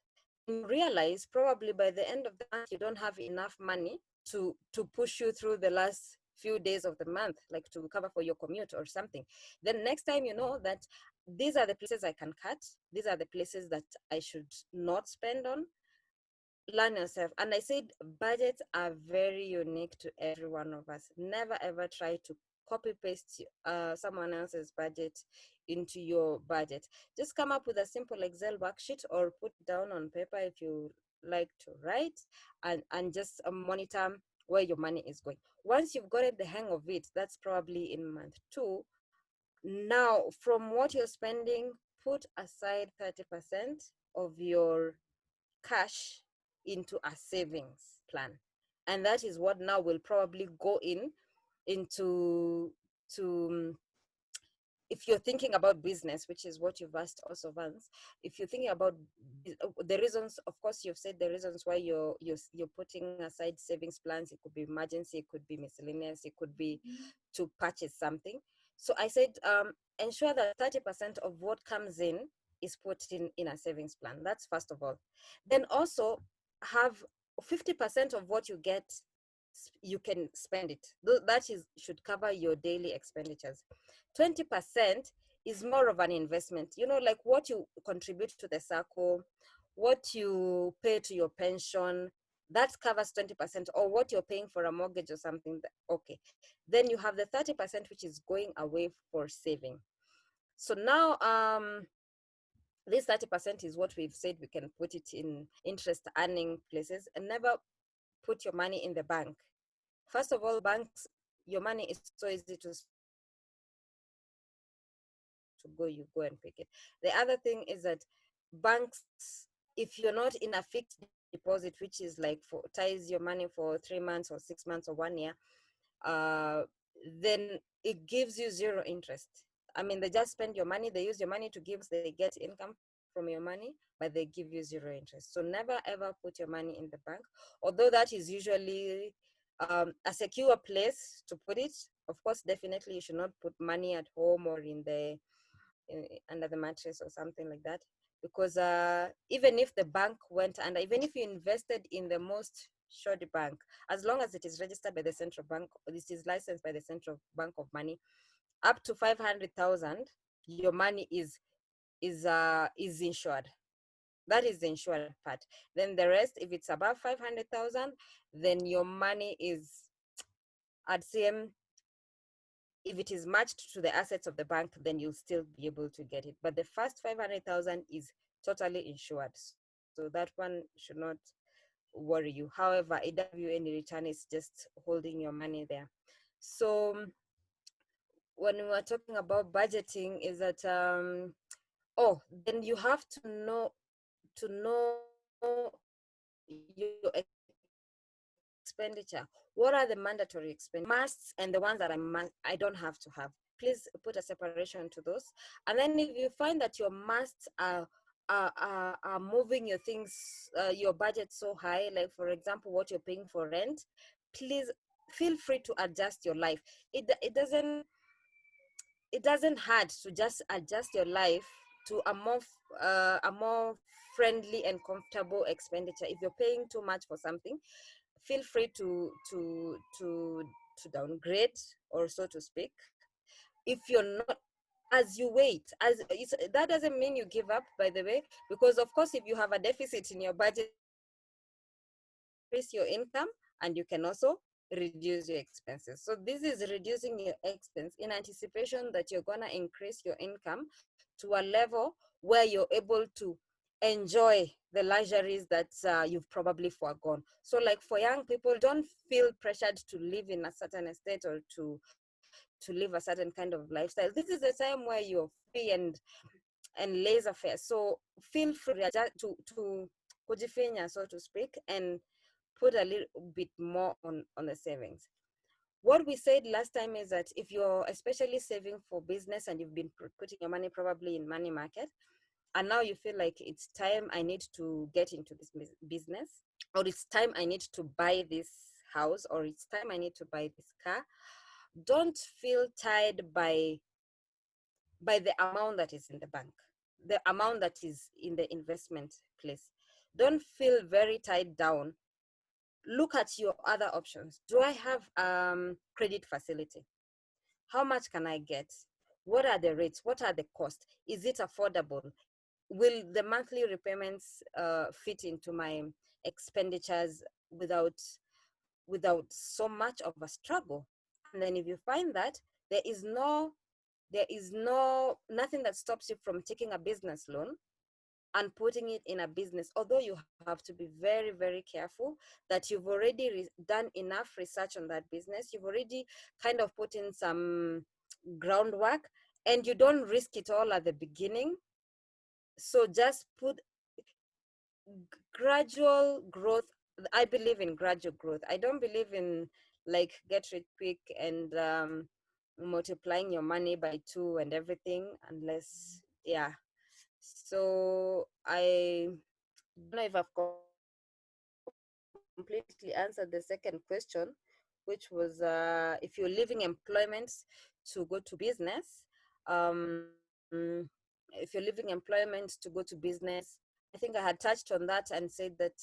You realize probably by the end of the month you don't have enough money to push you through the last few days of the month, like to cover for your commute or something. Then next time you know that these are the places I can cut, these are the places that I should not spend on. Learn yourself. And I said budgets are very unique to every one of us. Never ever try to copy paste someone else's budget into your budget. Just come up with a simple Excel worksheet or put down on paper if you like to write, and just monitor where your money is going. Once you've gotten the hang of it, that's probably in month 2. Now, from what you're spending, put aside 30% of your cash into a savings plan, and that is what now will probably go into if you're thinking about business, which is what you've asked also, Vance. If you're thinking about the reasons, of course you've said the reasons why you're putting aside savings plans. It could be emergency, it could be miscellaneous, it could be to purchase something. So I said ensure that 30% of what comes in is put in a savings plan. That's first of all. Then also have 50% of what you get, you can spend it. That is should cover your daily expenditures. 20% is more of an investment, like what you contribute to the circle, what you pay to your pension, that covers 20%, or what you're paying for a mortgage or something. Okay, then you have the 30% which is going away for saving. So now This 30% is what we've said we can put it in interest earning places, and never put your money in the bank. First of all, banks, your money is so easy to go, you go and pick it. The other thing is that banks, if you're not in a fixed deposit, which is like for ties your money for 3 months or 6 months or 1 year, then it gives you zero interest. I mean, they just spend your money, they use your money to give, they get income from your money, but they give you zero interest. So never ever put your money in the bank, although that is usually a secure place to put it. Of course, definitely you should not put money at home or under the mattress or something like that, because even if the bank went under, even if you invested in the most shoddy bank, as long as it is registered by the central bank, or this is licensed by the central bank of money, up to 500,000, your money is insured. That is the insured part. Then the rest, if it's above 500,000, then your money is, I'd say, if it is matched to the assets of the bank, then you'll still be able to get it. But the first 500,000 is totally insured. So that one should not worry you. However, it doesn't give you any return. It's just holding your money there. So when we were talking about budgeting, is that then you have to know your expenditure. What are the mandatory expenditure musts and the ones that I don't have to have? Please put a separation to those. And then if you find that your musts are moving your things, your budget so high, like for example, what you're paying for rent, please feel free to adjust your life. It doesn't hurt to just adjust your life to a more friendly and comfortable expenditure. If you're paying too much for something, feel free to downgrade, or so to speak. If you're not, as you wait, that doesn't mean you give up, by the way, because of course if you have a deficit in your budget, increase your income, and you can also reduce your expenses. So this is reducing your expense in anticipation that you're going to increase your income to a level where you're able to enjoy the luxuries that you've probably foregone. So like for young people, don't feel pressured to live in a certain estate or to live a certain kind of lifestyle. This is the time where you're free and laissez-faire. So feel free to kujifinya, so to speak, and put a little bit more on the savings. What we said last time is that if you're especially saving for business and you've been putting your money probably in money market, and now you feel like it's time I need to get into this business, or it's time I need to buy this house, or it's time I need to buy this car, don't feel tied by the amount that is in the bank, the amount that is in the investment place. Don't feel very tied down. Look at your other options. Do I have credit facility? How much can I get? What are the rates? What are the costs? Is it affordable? Will the monthly repayments fit into my expenditures without so much of a struggle? And then if you find that there is nothing that stops you from taking a business loan and putting it in a business, although you have to be very, very careful that you've already done enough research on that business. You've already kind of put in some groundwork, and you don't risk it all at the beginning. So just put gradual growth. I believe in gradual growth. I don't believe in like get rich quick and multiplying your money by 2 and everything, unless, yeah. So I don't know if I've completely answered the second question, which was if you're leaving employment to go to business. If you're leaving employment to go to business, I think I had touched on that and said that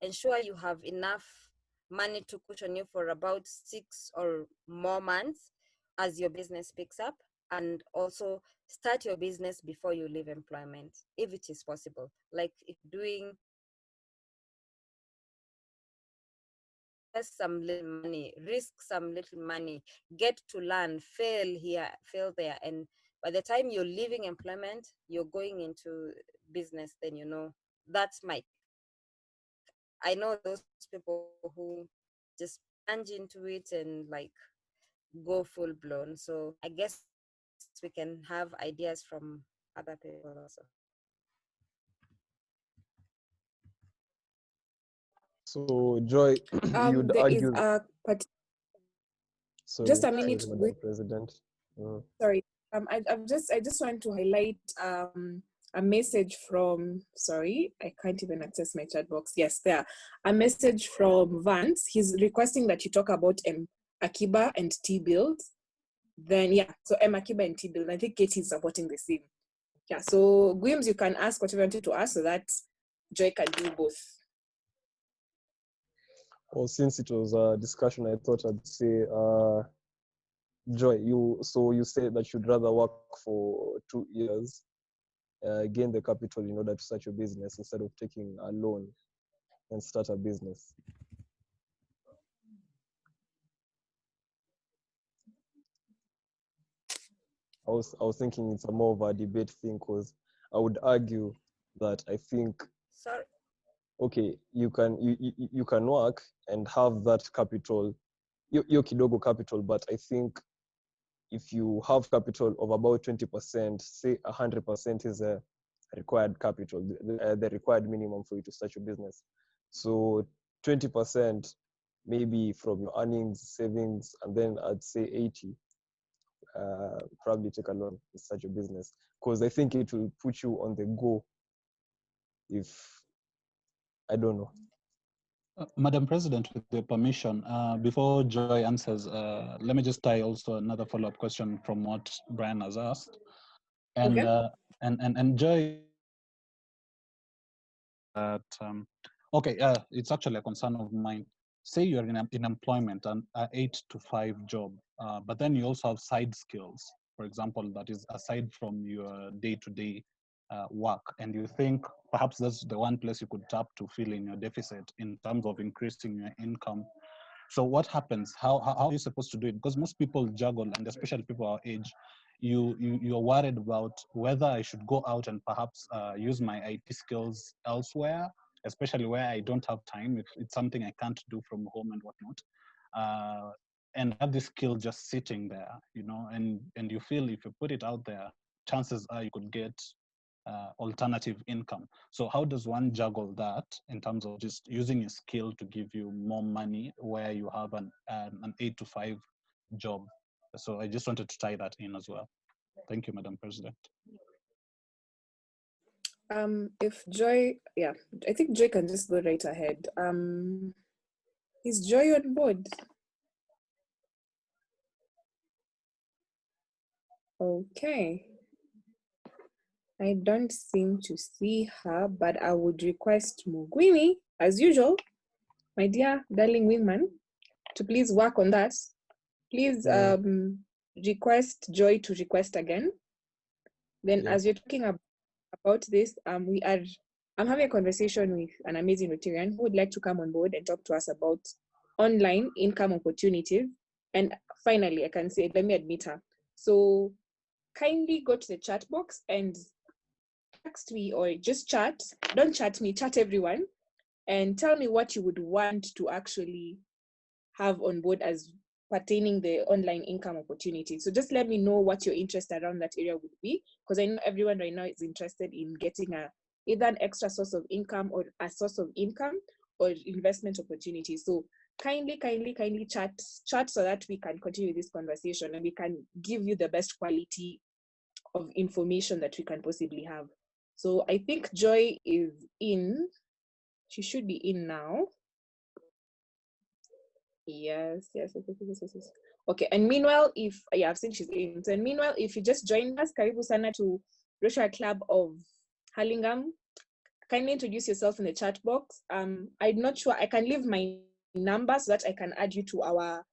ensure you have enough money to cushion you for about 6 or more months as your business picks up, and also start your business before you leave employment, if it is possible. Like if doing some little money, risk some little money, get to learn, fail here, fail there, and By the time you're leaving employment, you're going into business, then that's I know those people who just plunge into it and like go full blown. So I guess we can have ideas from other people also. So Joy, you'd There is argue. a Sorry, just a sorry, minute. Madam President. Sorry. I just want to highlight a message from, sorry, I can't even access my chat box. Yes, there. A message from Vance. He's requesting that you talk about Akiba and T-Build. Then, yeah, so Akiba and T-Build. I think Katie is supporting the same. Yeah, so Gwims, you can ask whatever you wanted to ask so that Joy can do both. Well, since it was a discussion, I thought I'd say, Joy, you said that you'd rather work for 2 years, gain the capital in order to start your business instead of taking a loan and start a business. I was thinking it's a more of a debate thing, because I would argue that I think, Sorry. okay, you can work and have that capital, your kidogo capital, but I think if you have capital of about 20%, say 100% is a required capital, the required minimum for you to start your business. So 20% maybe from your earnings, savings, and then I'd say 80, probably take a loan to start your business, because I think it will put you on the go. If I don't know. Madam President, with your permission, before Joy answers, let me just tie also another follow-up question from what Brian has asked. And Okay. And Joy, that it's actually a concern of mine. Say you're in employment and 8 to 5 job, but then you also have side skills, for example, that is aside from your day-to-day work, and you think perhaps that's the one place you could tap to fill in your deficit in terms of increasing your income. So what happens? How are you supposed to do it? Because most people juggle, and especially people our age, you're worried about whether I should go out and perhaps use my IT skills elsewhere, especially where I don't have time, if it's something I can't do from home and whatnot. And have this skill just sitting there, and you feel if you put it out there, chances are you could get alternative income. So how does one juggle that in terms of just using a skill to give you more money where you have an 8 to 5 job? So I just wanted to tie that in as well. Thank you, Madam President. If Joy, yeah, I think Joy can just go right ahead. Is Joy on board? Okay. I don't seem to see her, but I would request Mugwimi, as usual, my dear darling women, to please work on that. Please request Joy to request again. Then as you're talking about this, I'm having a conversation with an amazing Rotarian who would like to come on board and talk to us about online income opportunities. And finally, I can say, let me admit her. So kindly go to the chat box and text me or just chat. Don't chat me, chat everyone, and tell me what you would want to actually have on board as pertaining the online income opportunity. So just let me know what your interest around that area would be, because I know everyone right now is interested in getting either an extra source of income or a source of income or investment opportunity. So kindly chat so that we can continue this conversation and we can give you the best quality of information that we can possibly have. So I think Joy is in. She should be in now. Yes. Okay, and meanwhile, I've seen she's in. So, and meanwhile, if you just joined us, Karibu Sana to Rotary Club of Hurlingham. Kindly introduce yourself in the chat box. I'm not sure. I can leave my number so that I can add you to our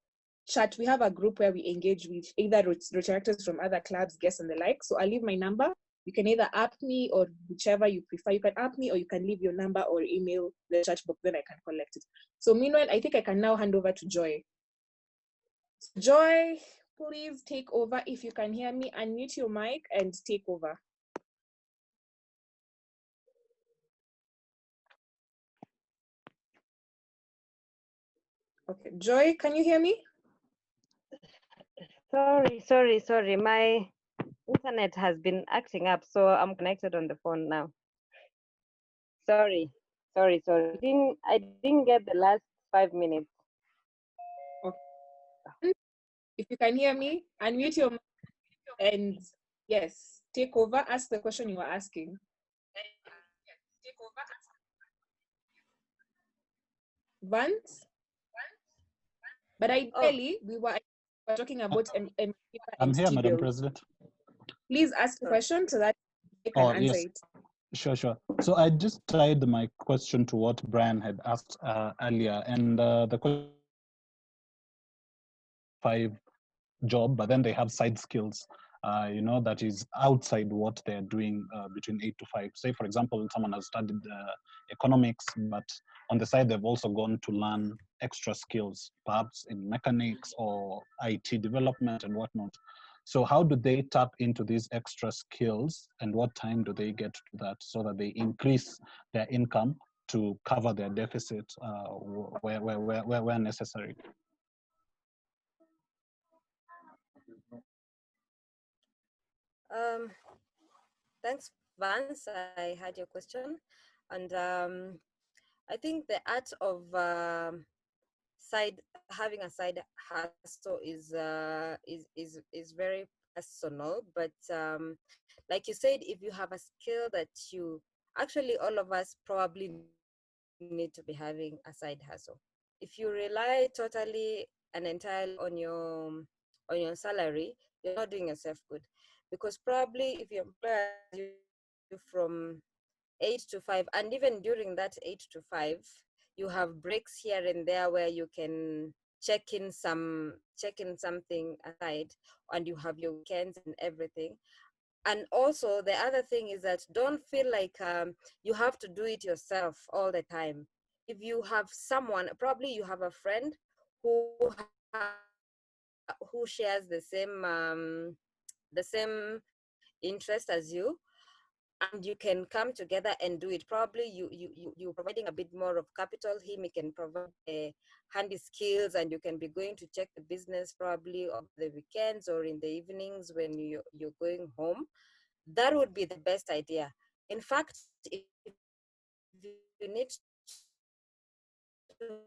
chat. We have a group where we engage with either Rotaractors from other clubs, guests, and the like. So I'll leave my number. You can either app me or whichever you prefer. You can app me or you can leave your number or email the chat box, then I can collect it. So meanwhile, I think I can now hand over to Joy. Joy, please take over. If you can hear me, unmute your mic and take over. Okay, Joy, can you hear me? Sorry. My internet has been acting up, so I'm connected on the phone now. Sorry. I didn't get the last 5 minutes. Okay. If you can hear me, unmute your mic and yes, take over. Ask the question you were asking. Vance? But ideally, we were talking about I'm here, Madam T-bills. President. Please ask the question so that they can answer yes. it. Sure. So I just tied my question to what Brian had asked earlier, and the question 5 job, but then they have side skills, that is outside what they're doing between 8 to 5. Say, for example, someone has studied economics, but on the side, they've also gone to learn extra skills, perhaps in mechanics or IT development and whatnot. So how do they tap into these extra skills, and what time do they get to that so that they increase their income to cover their deficit where necessary? Thanks, Vance. I had your question, and I think the art of having a side hustle is very personal. But like you said, if you have a skill that you actually, all of us probably need to be having a side hustle. If you rely totally and entirely on your salary, you're not doing yourself good, because probably if your employer you from 8 to 5, and even during that 8 to 5, you have breaks here and there where you can check in something aside, and you have your weekends and everything. And also the other thing is that don't feel like you have to do it yourself all the time. If you have someone, probably you have a friend who shares the same interest as you, and you can come together and do it. Probably you're providing a bit more of capital. He can provide handy skills, and you can be going to check the business probably on the weekends or in the evenings when you're going home. That would be the best idea. In fact, if you need to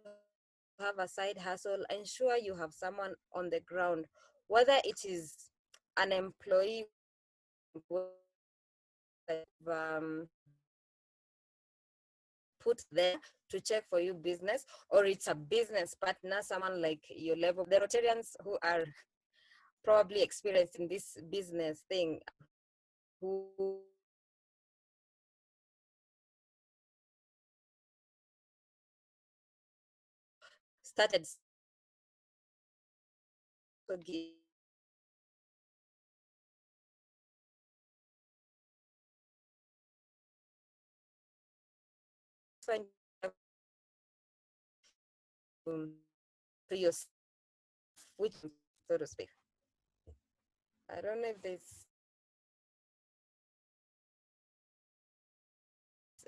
have a side hustle, ensure you have someone on the ground, whether it is an employee put there to check for you business, or it's a business partner, someone like your level. The Rotarians who are probably experienced in this business thing, who started, so to yourself, which, so to speak. I don't know if there's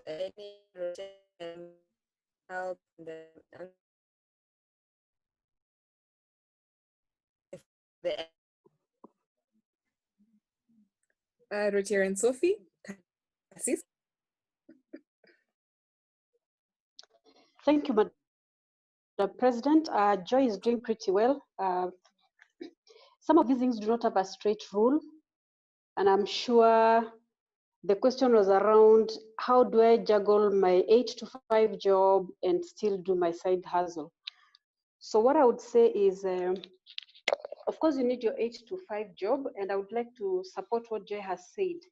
any help in the Rotarian Sophie, assist. Thank you, Madam President. Joy is doing pretty well. Some of these things do not have a straight rule, and I'm sure the question was around how do I juggle my 8 to 5 job and still do my side hustle. So what I would say is, of course, you need your 8 to 5 job, and I would like to support what Joy has said.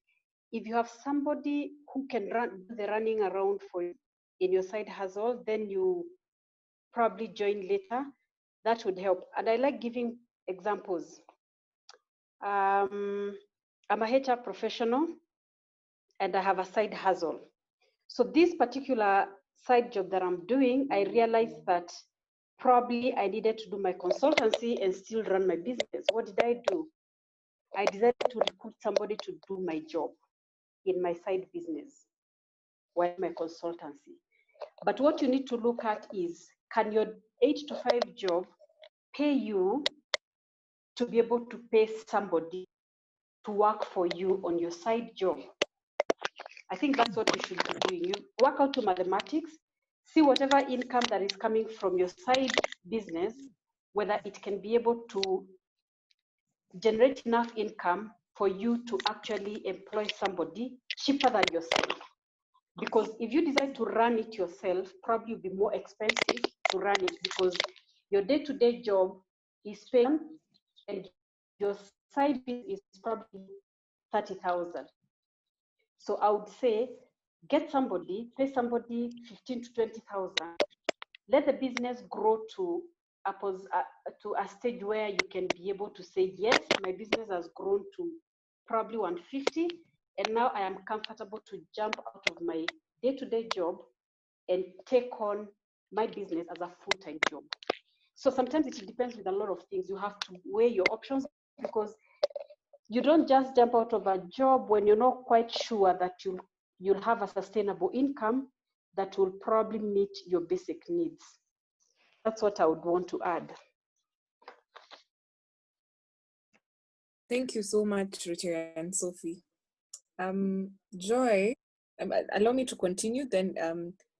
If you have somebody who can run the running around for you in your side hustle, then you probably join later. That would help. And I like giving examples. I'm a HR professional and I have a side hustle. So this particular side job that I'm doing, I realized that probably I needed to do my consultancy and still run my business. What did I do? I decided to recruit somebody to do my job in my side business while my consultancy. But what you need to look at is, can your 8 to 5 job pay you to be able to pay somebody to work for you on your side job? I think that's what you should be doing. You work out your mathematics, see whatever income that is coming from your side business, whether it can be able to generate enough income for you to actually employ somebody cheaper than yourself. Because if you decide to run it yourself, probably it'll be more expensive to run it because your day-to-day job is paying and your side business is probably 30,000. So I would say get somebody, pay somebody 15 to 20,000. Let the business grow to a stage where you can be able to say, yes, my business has grown to probably 150, and now I am comfortable to jump out of my day-to-day job and take on my business as a full-time job. So sometimes it depends with a lot of things. You have to weigh your options because you don't just jump out of a job when you're not quite sure that you'll have a sustainable income that will probably meet your basic needs. That's what I would want to add. Thank you so much, Ruchi and Sophie. Joy, allow me to continue then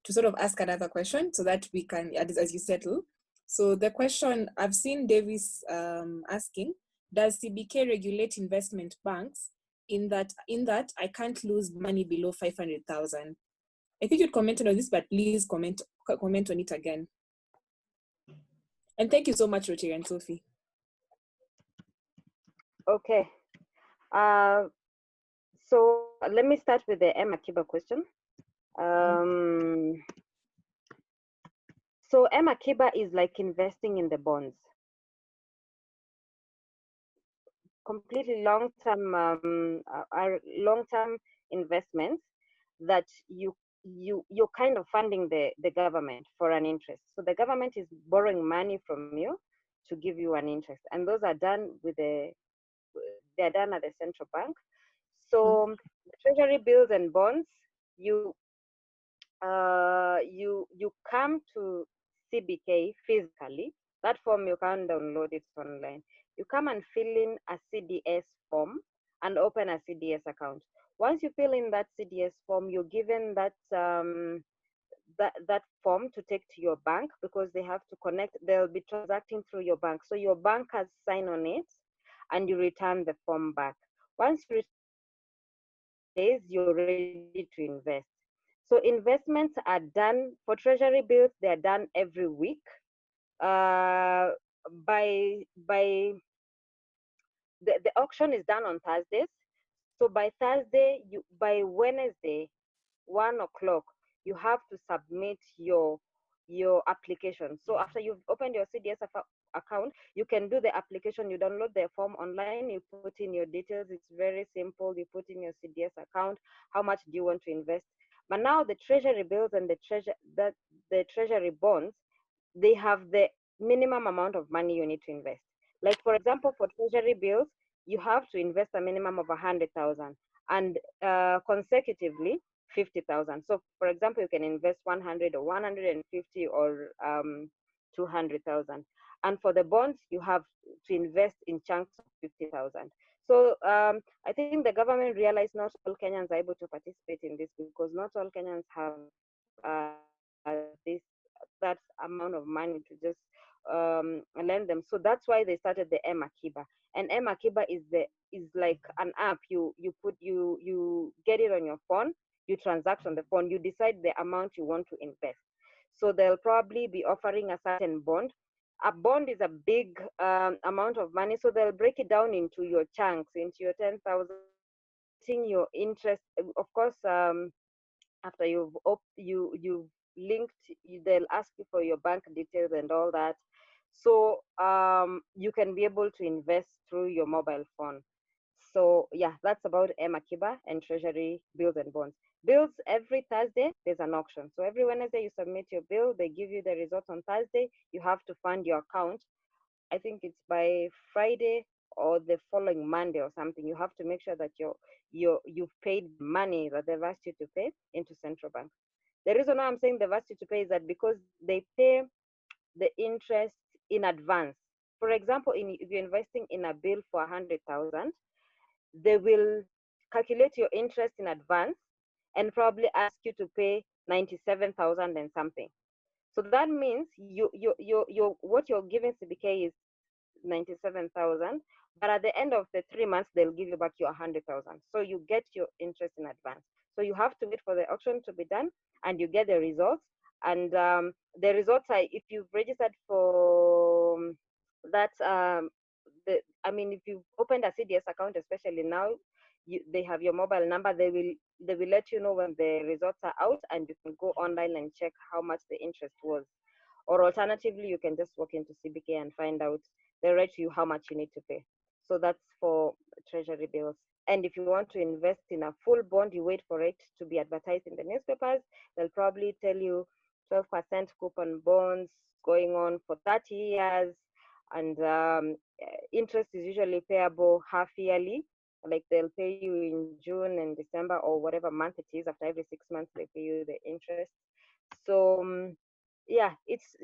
to sort of ask another question so that we can, as you settle. So the question I've seen Davis asking, does CBK regulate investment banks in that I can't lose money below 500,000? I think you'd commented on this, but please comment on it again. And thank you so much, Ruchi and Sophie. Okay. So let me start with the Emma Kiba question. So Emma Kiba is like investing in the bonds. Completely long-term investments that you're kind of funding the government for an interest. So the government is borrowing money from you to give you an interest, and those are done they're done at the central bank. So the treasury bills and bonds, you come to CBK physically. That form you can download it online. You come and fill in a CDS form and open a CDS account. Once you fill in that CDS form, you're given that form to take to your bank because they have to connect. They'll be transacting through your bank. So your bank has sign on it, and you return the form back. Once you return, you're ready to invest. So investments are done for treasury bills. They are done every week. By the auction is done on Thursdays. So by Thursday, by Wednesday, 1 o'clock, you have to submit your application. So after you've opened your CDS account, you can do the application. You download the form online, you put in your details. It's very simple. You put in your CDS account, how much do you want to invest. But now the treasury bills and the treasury bonds, they have the minimum amount of money you need to invest. Like for example, for treasury bills, you have to invest a minimum of 100,000 and consecutively 50,000. So for example, you can invest 100 or 150 or 200,000. And for the bonds, you have to invest in chunks of 50,000. So I think the government realized not all Kenyans are able to participate in this because not all Kenyans have that amount of money to just lend them. So that's why they started the Emma Kiba. And Emma Kiba is like an app. You get it on your phone. You transact on the phone. You decide the amount you want to invest. So they'll probably be offering a certain bond. A bond is a big amount of money, so they'll break it down into your chunks, into your 10,000. Your interest, of course. After you've linked, they'll ask you for your bank details and all that. So you can be able to invest through your mobile phone. So yeah, that's about Emakiba and Treasury bills and bonds. Bills, every Thursday, there's an auction. So every Wednesday you submit your bill, they give you the results on Thursday. You have to fund your account. I think it's by Friday or the following Monday or something. You have to make sure that you've paid money that they've asked you to pay into central bank. The reason why I'm saying they've asked you to pay is that because they pay the interest in advance. For example, if you're investing in a bill for 100,000, they will calculate your interest in advance and probably ask you to pay 97,000 and something. So that means what you're giving CBK is 97,000, but at the end of the 3 months, they'll give you back your 100,000. So you get your interest in advance. So you have to wait for the auction to be done, and you get the results. And the results are, if you've registered for that, if you've opened a CDS account, especially now, they have your mobile number. They will let you know when the results are out, and you can go online and check how much the interest was. Or alternatively, you can just walk into CBK and find out. They write you how much you need to pay. So that's for treasury bills. And if you want to invest in a full bond, you wait for it to be advertised in the newspapers. They'll probably tell you 12% coupon bonds going on for 30 years. And interest is usually payable half yearly. Like they'll pay you in June and December or whatever month it is. After every 6 months, they pay you the interest. So yeah, it's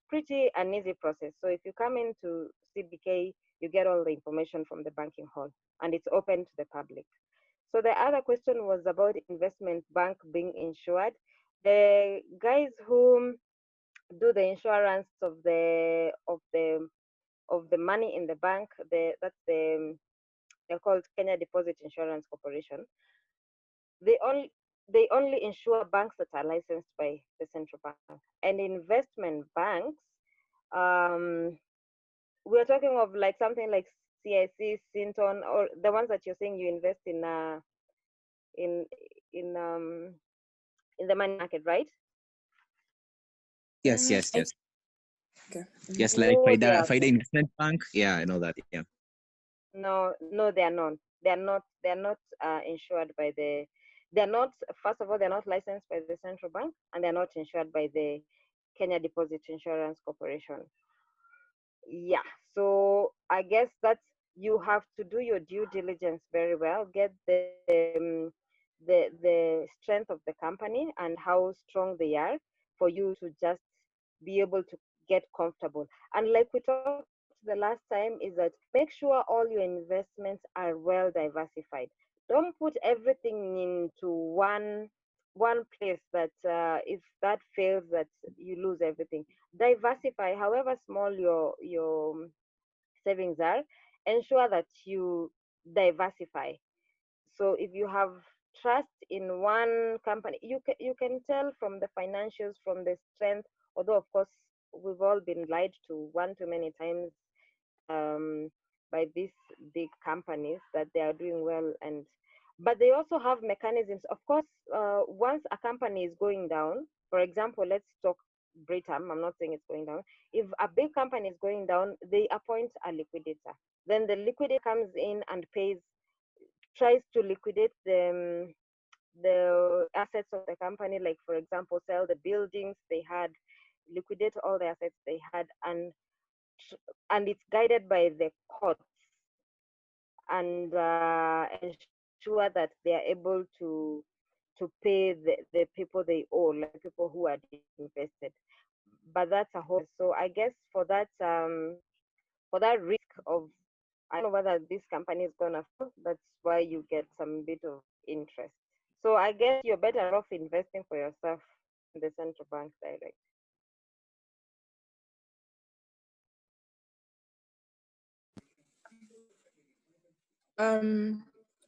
pretty an easy process. So if you come into CBK, you get all the information from the banking hall, and it's open to the public. So the other question was about investment bank being insured. The guys who do the insurance of the money in the bank, they're called Kenya Deposit Insurance Corporation. They only insure banks that are licensed by the central bank. And investment banks, we're talking of like something like CIC, Sinton, or the ones that you're saying you invest in the money market, right? Yes. Okay. Yes, like No, they are Faida Investment Bank. Yeah, I know that. Yeah. no, they are not. They're not insured by the. They're not. First of all, they're not licensed by the central bank, and they're not insured by the Kenya Deposit Insurance Corporation. Yeah, so I guess that's, you have to do your due diligence very well, get the strength of the company and how strong they are for you to just be able to get comfortable. And like we talked the last time, is that make sure all your investments are well diversified. Don't put everything into one place that if that fails, that you lose everything. Diversify, however small your savings are. Ensure that you diversify. So if you have trust in one company, you can tell from the financials, from the strength. Although of course we've all been lied to one too many times by these big companies that they are doing well, and but they also have mechanisms. Of course, once a company is going down, for example, let's talk Britam. I'm not saying it's going down. If a big company is going down, they appoint a liquidator. Then the liquidator comes in and tries to liquidate the assets of the company, like for example, sell the buildings they had, liquidate all the assets they had, and it's guided by the courts, and ensure that they are able to pay the people they owe, like people who are invested. But that's a whole. So I guess for that risk of, I don't know whether this company is gonna fail, that's why you get some bit of interest. So I guess you're better off investing for yourself in the central bank direct.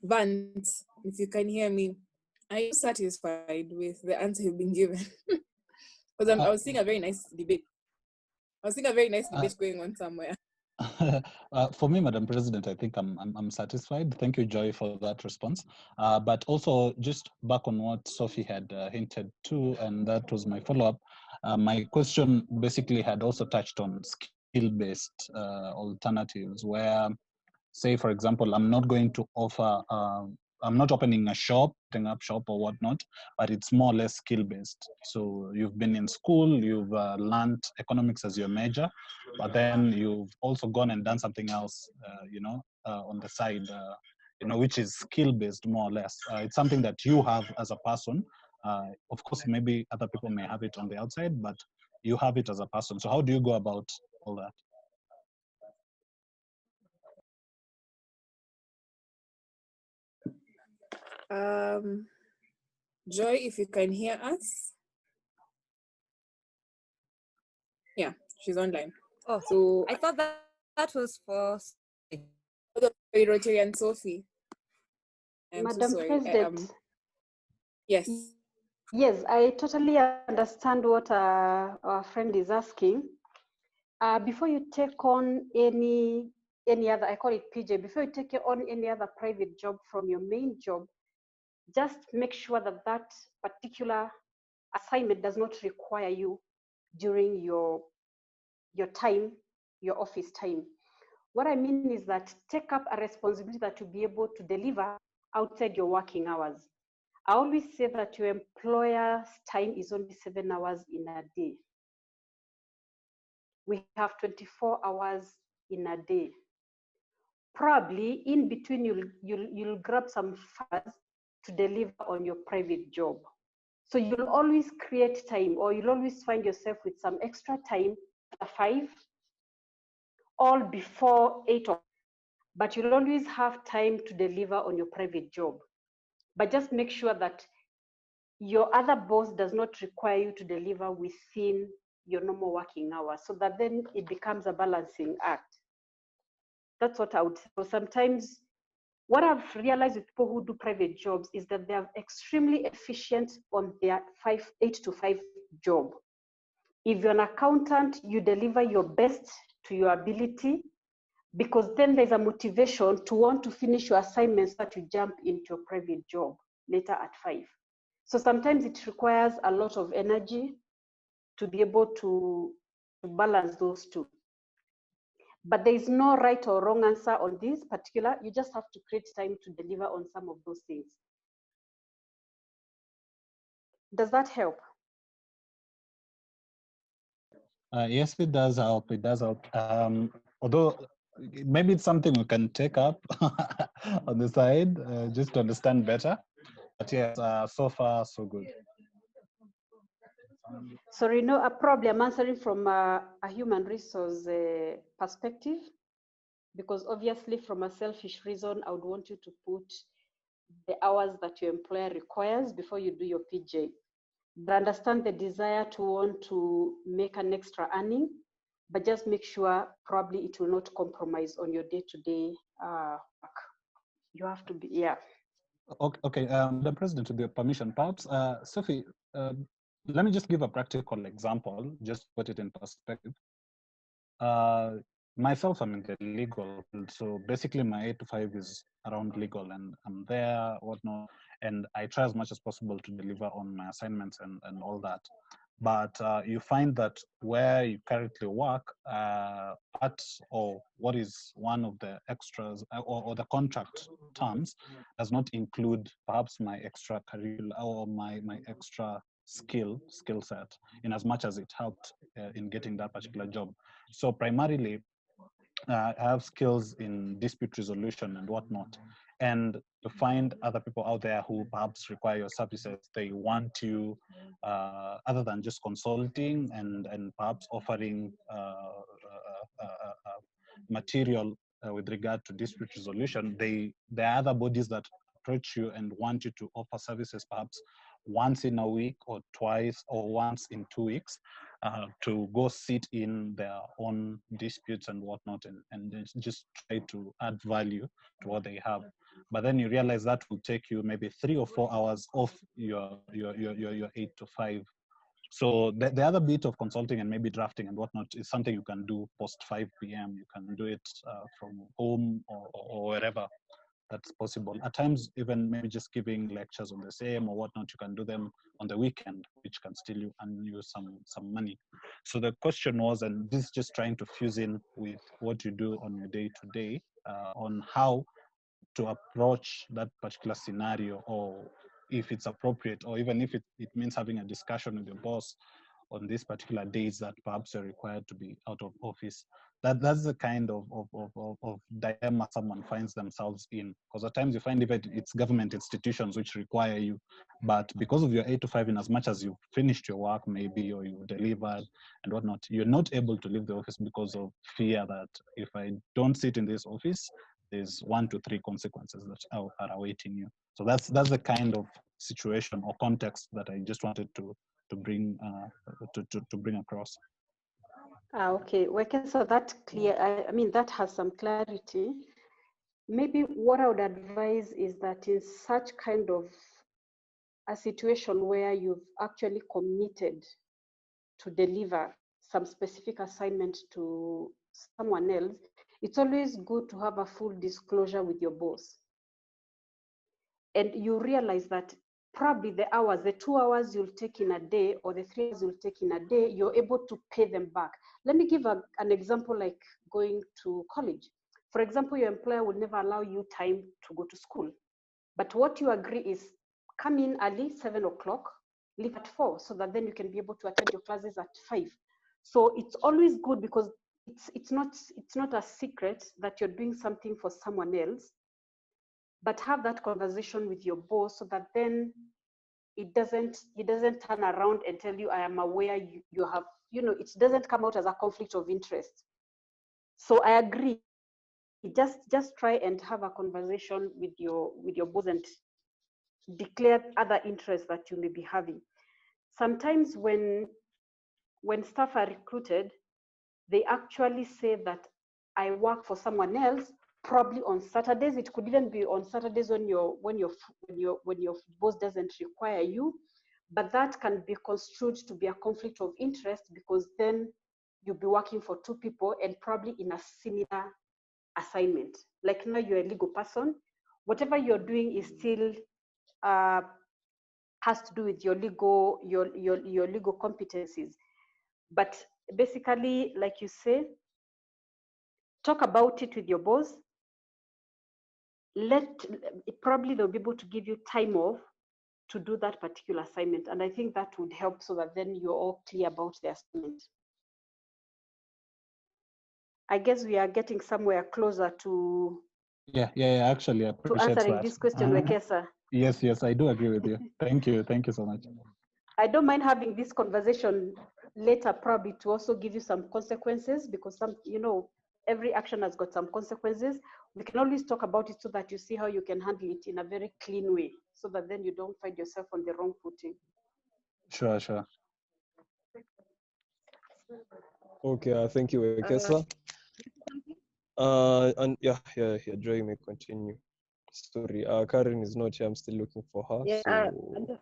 Vance, if you can hear me, are you satisfied with the answer you've been given? Because I was seeing a very nice debate. I was seeing a very nice debate going on somewhere. For me, Madam President, I think I'm satisfied. Thank you, Joy, for that response. But also, just back on what Sophie had hinted to, and that was my follow-up. My question basically had also touched on skill-based alternatives, where say, for example, I'm not going to offer, I'm not opening a shop, setting up shop or whatnot, but it's more or less skill based. So you've been in school, you've learned economics as your major, but then you've also gone and done something else, on the side, which is skill based more or less. It's something that you have as a person. Of course, maybe other people may have it on the outside, but you have it as a person. So how do you go about all that? Joy, if you can hear us. Yeah, she's online. Oh, So I thought that was for Rotary and Sophie. I'm so Madam sorry. President. Yes. Yes, I totally understand what our friend is asking. Before you take on any other, I call it PJ, before you take on any other private job from your main job, just make sure that that particular assignment does not require you during your time, your office time. What I mean is that take up a responsibility that you'll be able to deliver outside your working hours. I always say that your employer's time is only 7 hours in a day. We have 24 hours in a day. Probably in between you'll grab some hours to deliver on your private job. So you'll always create time, or you'll always find yourself with some extra time at 5, all before 8 o'clock. But you'll always have time to deliver on your private job. But just make sure that your other boss does not require you to deliver within your normal working hours, so that then it becomes a balancing act. That's what I would say. So sometimes what I've realized with people who do private jobs is that they are extremely efficient on their 8 to 5 job. If you're an accountant, you deliver your best to your ability, because then there's a motivation to want to finish your assignments that you jump into your private job later at 5. So sometimes it requires a lot of energy to be able to balance those two. But there is no right or wrong answer on this particular. You just have to create time to deliver on some of those things. Does that help? Yes, it does help. It does help. Although maybe it's something we can take up on the side just to understand better. But yes, so far so good. Sorry, no, probably I'm answering from a human resource perspective, because obviously from a selfish reason, I would want you to put the hours that your employer requires before you do your PJ. But understand the desire to want to make an extra earning, but just make sure probably it will not compromise on your day-to-day work. You have to be, yeah. Okay, Madam President, with your permission, perhaps, Sophie, let me just give a practical example, just put it in perspective. Myself, I'm in the legal field, so basically my 8 to 5 is around legal, and I'm there, whatnot, and I try as much as possible to deliver on my assignments and all that. But you find that where you currently work, or what is one of the extras or the contract terms does not include perhaps my extracurricular or my extra skill set, in as much as it helped in getting that particular job. So primarily, I have skills in dispute resolution and whatnot. And to find other people out there who perhaps require your services, they want you, other than just consulting and perhaps offering material with regard to dispute resolution, there are other bodies that approach you and want you to offer services perhaps once in a week or twice or once in 2 weeks to go sit in their own disputes and whatnot and just try to add value to what they have. But then you realize that will take you maybe 3 or 4 hours off your 8 to 5. So the other bit of consulting and maybe drafting and whatnot is something you can do post 5 p.m. You can do it from home or wherever that's possible. At times, even maybe just giving lectures on the same or whatnot, you can do them on the weekend, which can still earn you some money. So the question was, and this is just trying to fuse in with what you do on your day-to-day, on how to approach that particular scenario, or if it's appropriate, or even if it means having a discussion with your boss on these particular days that perhaps you're required to be out of office. That's the kind of dilemma someone finds themselves in. Because at times you find even it's government institutions which require you, but because of your 8 to 5, in as much as you've finished your work maybe, or you delivered and whatnot, you're not able to leave the office because of fear that if I don't sit in this office, there's 1 to 3 consequences that are awaiting you. So that's the kind of situation or context that I just wanted to bring to bring across. Okay, so that clear. I mean, that has some clarity. Maybe what I would advise is that in such kind of a situation where you've actually committed to deliver some specific assignment to someone else, it's always good to have a full disclosure with your boss. And you realize that probably the 2 hours you'll take in a day, or the 3 hours you'll take in a day, you're able to pay them back. Let me give an example, like going to college. For example, your employer will never allow you time to go to school. But what you agree is come in early, 7 o'clock, leave at 4, so that then you can be able to attend your classes at 5. So it's always good, because it's not a secret that you're doing something for someone else, but have that conversation with your boss so that then he doesn't turn around and tell you, I am aware you have, it doesn't come out as a conflict of interest. So I agree. Just try and have a conversation with your boss and declare other interests that you may be having. Sometimes when staff are recruited, they actually say that I work for someone else, probably on Saturdays. It could even be on Saturdays when your boss doesn't require you, but that can be construed to be a conflict of interest, because then you'll be working for 2 people and probably in a similar assignment. Like now you're a legal person, whatever you're doing is still has to do with your legal competencies. But basically, like you say, talk about it with your boss. Probably they'll be able to give you time off to do that particular assignment. And I think that would help, so that then you're all clear about the assignment. I guess we are getting somewhere closer to Actually, I appreciate answering that. this question, Wekesa. Yes, I do agree with you. Thank you so much. I don't mind having this conversation later, probably to also give you some consequences, because every action has got some consequences. We can always talk about it so that you see how you can handle it in a very clean way, so that then you don't find yourself on the wrong footing. Sure. Okay, thank you, Wekesa. And yeah, Joy may continue. Sorry, Karen is not here. I'm still looking for her. Yeah, so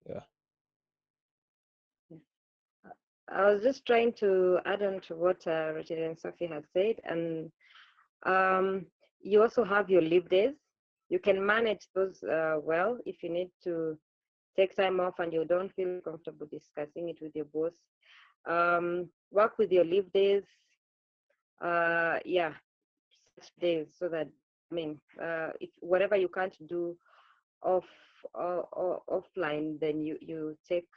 yeah. I was just trying to add on to what Richard and Sophie had said, and you also have your leave days. You can manage those well. If you need to take time off and you don't feel comfortable discussing it with your boss, work with your leave days. Such days, so that if whatever you can't do offline, then you take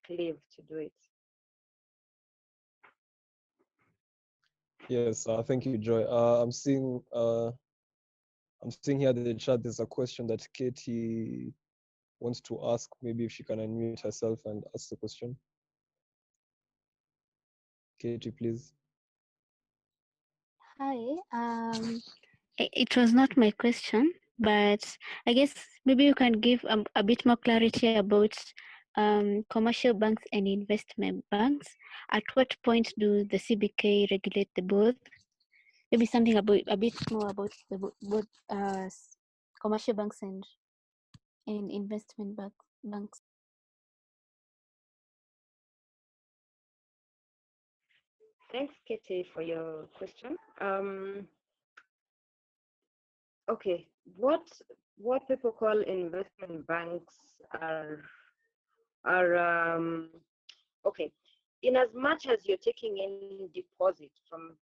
leave to do it. Yes, thank you, Joy. I'm seeing here in the chat there's a question that Katie wants to ask. Maybe if she can unmute herself and ask the question. Katie, please. Hi. It was not my question, but I guess maybe you can give a bit more clarity about commercial banks and investment banks. At what point do the CBK regulate the both? Maybe something about a bit more about the both commercial banks and investment banks. Thanks, Katie, for your question. okay, what people call investment banks are okay. In as much as you're taking in deposit from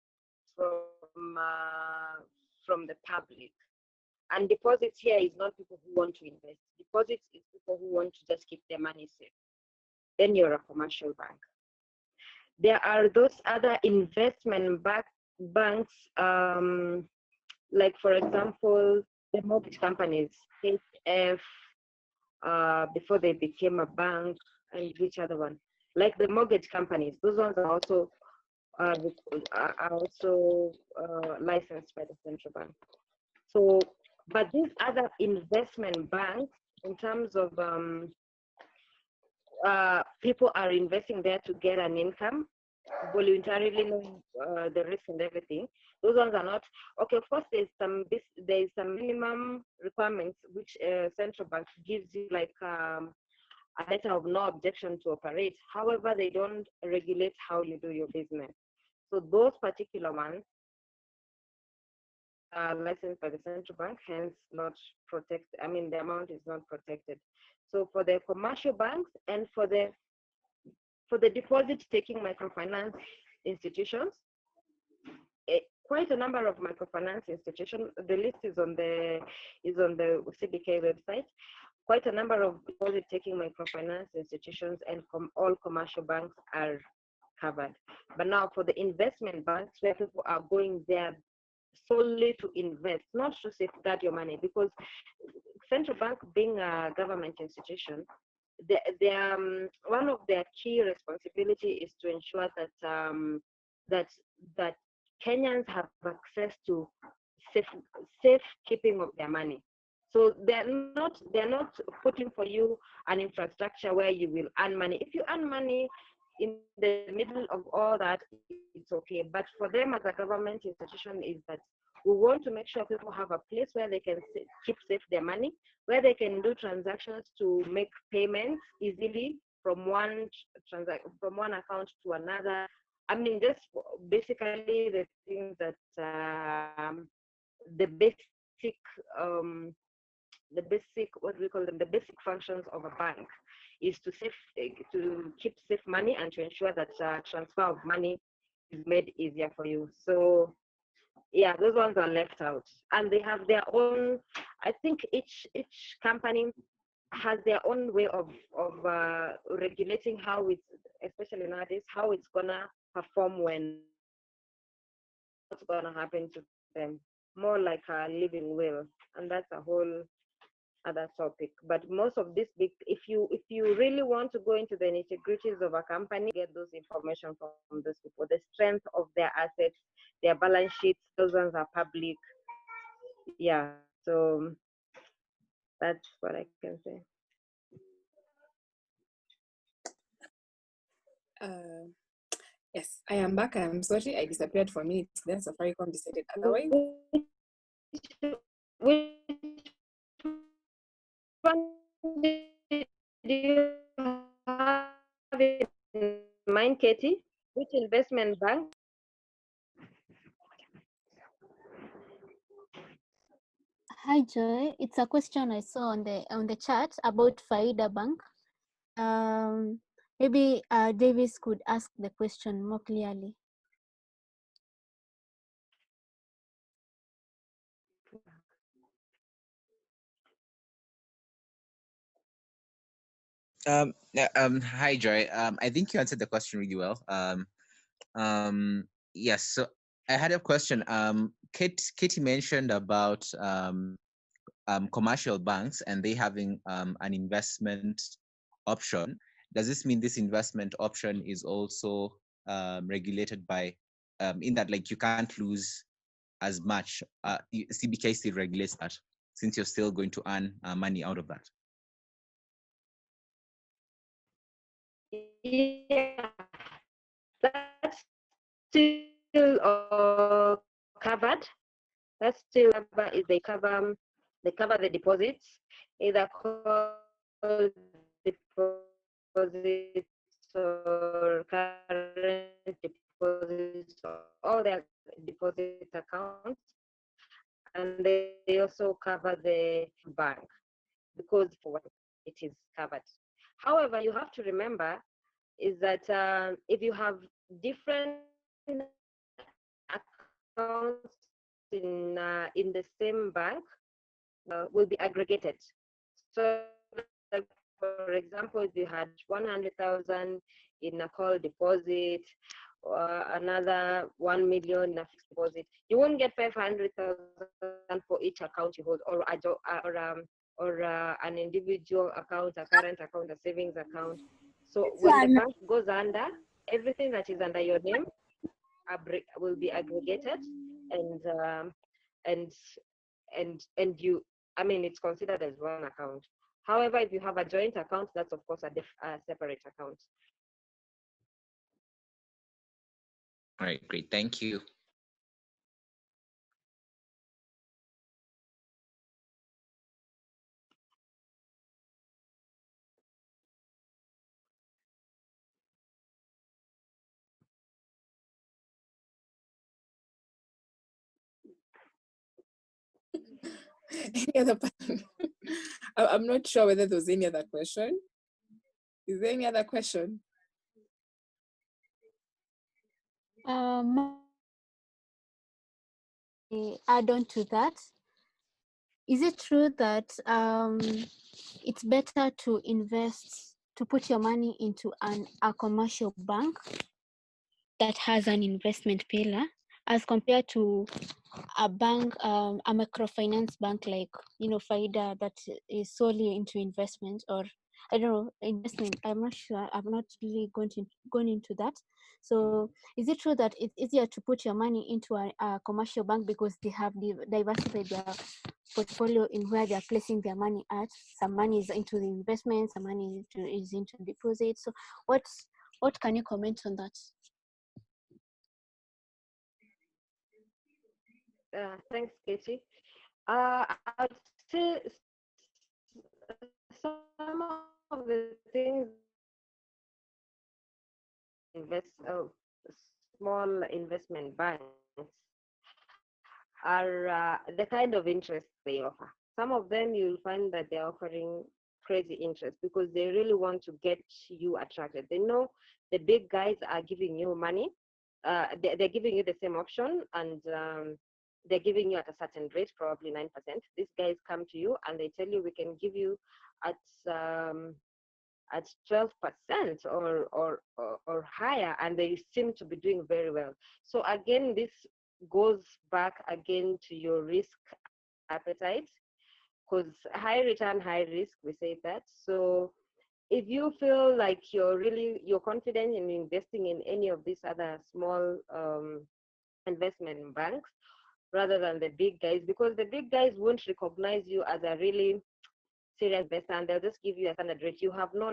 from the public, and deposits here is not people who want to invest. Deposits is people who want to just keep their money safe. Then you're a commercial bank. There are those other investment banks, like for example, the mortgage companies, HF, before they became a bank, and which other one? Like the mortgage companies, those ones uh, are also licensed by the central bank. So, but these other investment banks, in terms of people are investing there to get an income, voluntarily knowing the risk and everything. Those ones are not okay. Of course, there's some minimum requirements which central bank gives you, like a letter of no objection to operate. However, they don't regulate how you do your business. So those particular ones are licensed by the central bank, hence not protected. I mean, the amount is not protected. So for the commercial banks and for the deposit taking microfinance institutions, quite a number of microfinance institutions. The list is on the CBK website. Quite a number of deposit taking microfinance institutions and all commercial banks are covered. But now for the investment banks, where people are going there solely to invest, not to safeguard your money, because central bank being a government institution, one of their key responsibility is to ensure that that Kenyans have access to safe keeping of their money. So they're not putting for you an infrastructure where you will earn money. If you earn money in the middle of all that, it's okay. But for them as a government institution, is that we want to make sure people have a place where they can keep safe their money, where they can do transactions to make payments easily from one account to another. I mean, just basically the things that the basic what we call them, the basic functions of a bank is to keep safe money and to ensure that transfer of money is made easier for you. So yeah, those ones are left out, and they have their own. I think each company has their own way of regulating how it's, especially nowadays, how it's gonna perform when what's gonna happen to them. More like a living will, and that's a whole other topic. But most of this big, if you really want to go into the nitty-gritties of a company, get those information from those people, the strength of their assets, their balance sheets, those ones are public. Yeah, so that's what I can say. Yes, I am back. I'm sorry, I disappeared for minutes. Then Safaricom decided otherwise. Which one did you have in mind, Katie? Which investment bank? Hi Joy, it's a question I saw on the chat about Faida Bank. Maybe Davis could ask the question more clearly. Hi, Joy. I think you answered the question really well. Yes. So I had a question. Katie mentioned about commercial banks and they having an investment option. Does this mean this investment option is also regulated by, in that like you can't lose as much? CBK still regulates that since you're still going to earn money out of that. Yeah, that's still covered. That's still covered. Is they cover the deposits, either call deposits or current deposits, or all their deposit accounts, and they also cover the bank because for what it is covered. However, you have to remember is that if you have different accounts in the same bank, will be aggregated. So, like for example, if you had 100,000 in a call deposit, another 1 million in a fixed deposit, you won't get 500,000 for each account you hold, or an individual account, a current account, a savings account. So when the bank goes under, everything that is under your name will be aggregated, and and and you, I mean, it's considered as one account. However, if you have a joint account, that's of course a separate account. All right, great. Thank you. Any other person? I'm not sure whether there was any other question. Is there any other question? Add on to that, is it true that it's better to invest, to put your money into a commercial bank that has an investment pillar as compared to a bank, a microfinance bank like, Faida, that is solely into investment, or I don't know, investment? I'm not sure. I've not really gone into that. So is it true that it's easier to put your money into a commercial bank because they have diversified their portfolio in where they're placing their money at? Some money is into the investment, some money is into deposits. So what can you comment on that? Thanks, Katie. I'd say some of the things small investment banks are the kind of interest they offer. Some of them you'll find that they're offering crazy interest because they really want to get you attracted. They know the big guys are giving you money. They're giving you the same option, and they're giving you at a certain rate, probably 9%. These guys come to you and they tell you we can give you at 12% or higher, and they seem to be doing very well. So again, this goes back again to your risk appetite, because high return, high risk, we say that. So if you feel like you're confident in investing in any of these other small investment banks rather than the big guys, because the big guys won't recognize you as a really serious investor, and they'll just give you a standard rate. You have no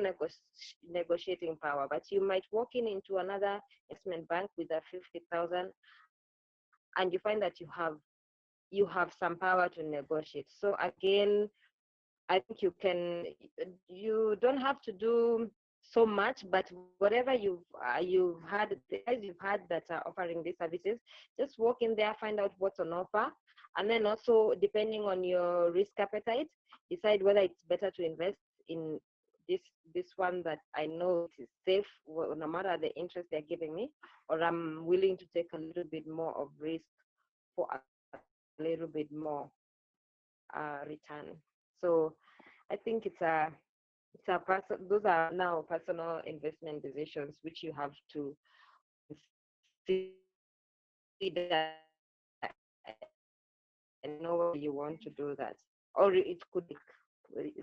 negotiating power, but you might walk into another investment bank with a 50,000, and you find that you have some power to negotiate. So again, I think you don't have to do so much, but whatever you've had, the guys you've had that are offering these services, just walk in there, find out what's on offer, and then also, depending on your risk appetite, decide whether it's better to invest in this one that I know is safe, no matter the interest they're giving me, or I'm willing to take a little bit more of risk for a little bit more return. So I think those are now personal investment decisions which you have to consider and know whether you want to do that, or it could be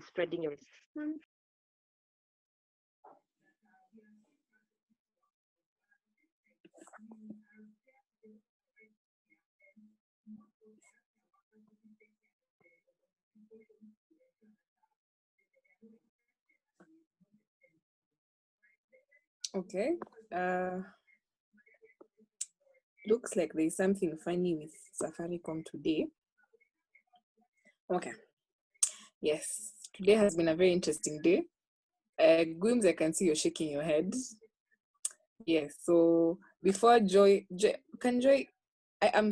spreading your risk. Okay. Looks like there's something funny with Safaricom today. Okay. Yes, today has been a very interesting day. Guims, I can see you're shaking your head. Yes, so before Joy, can Joy I'm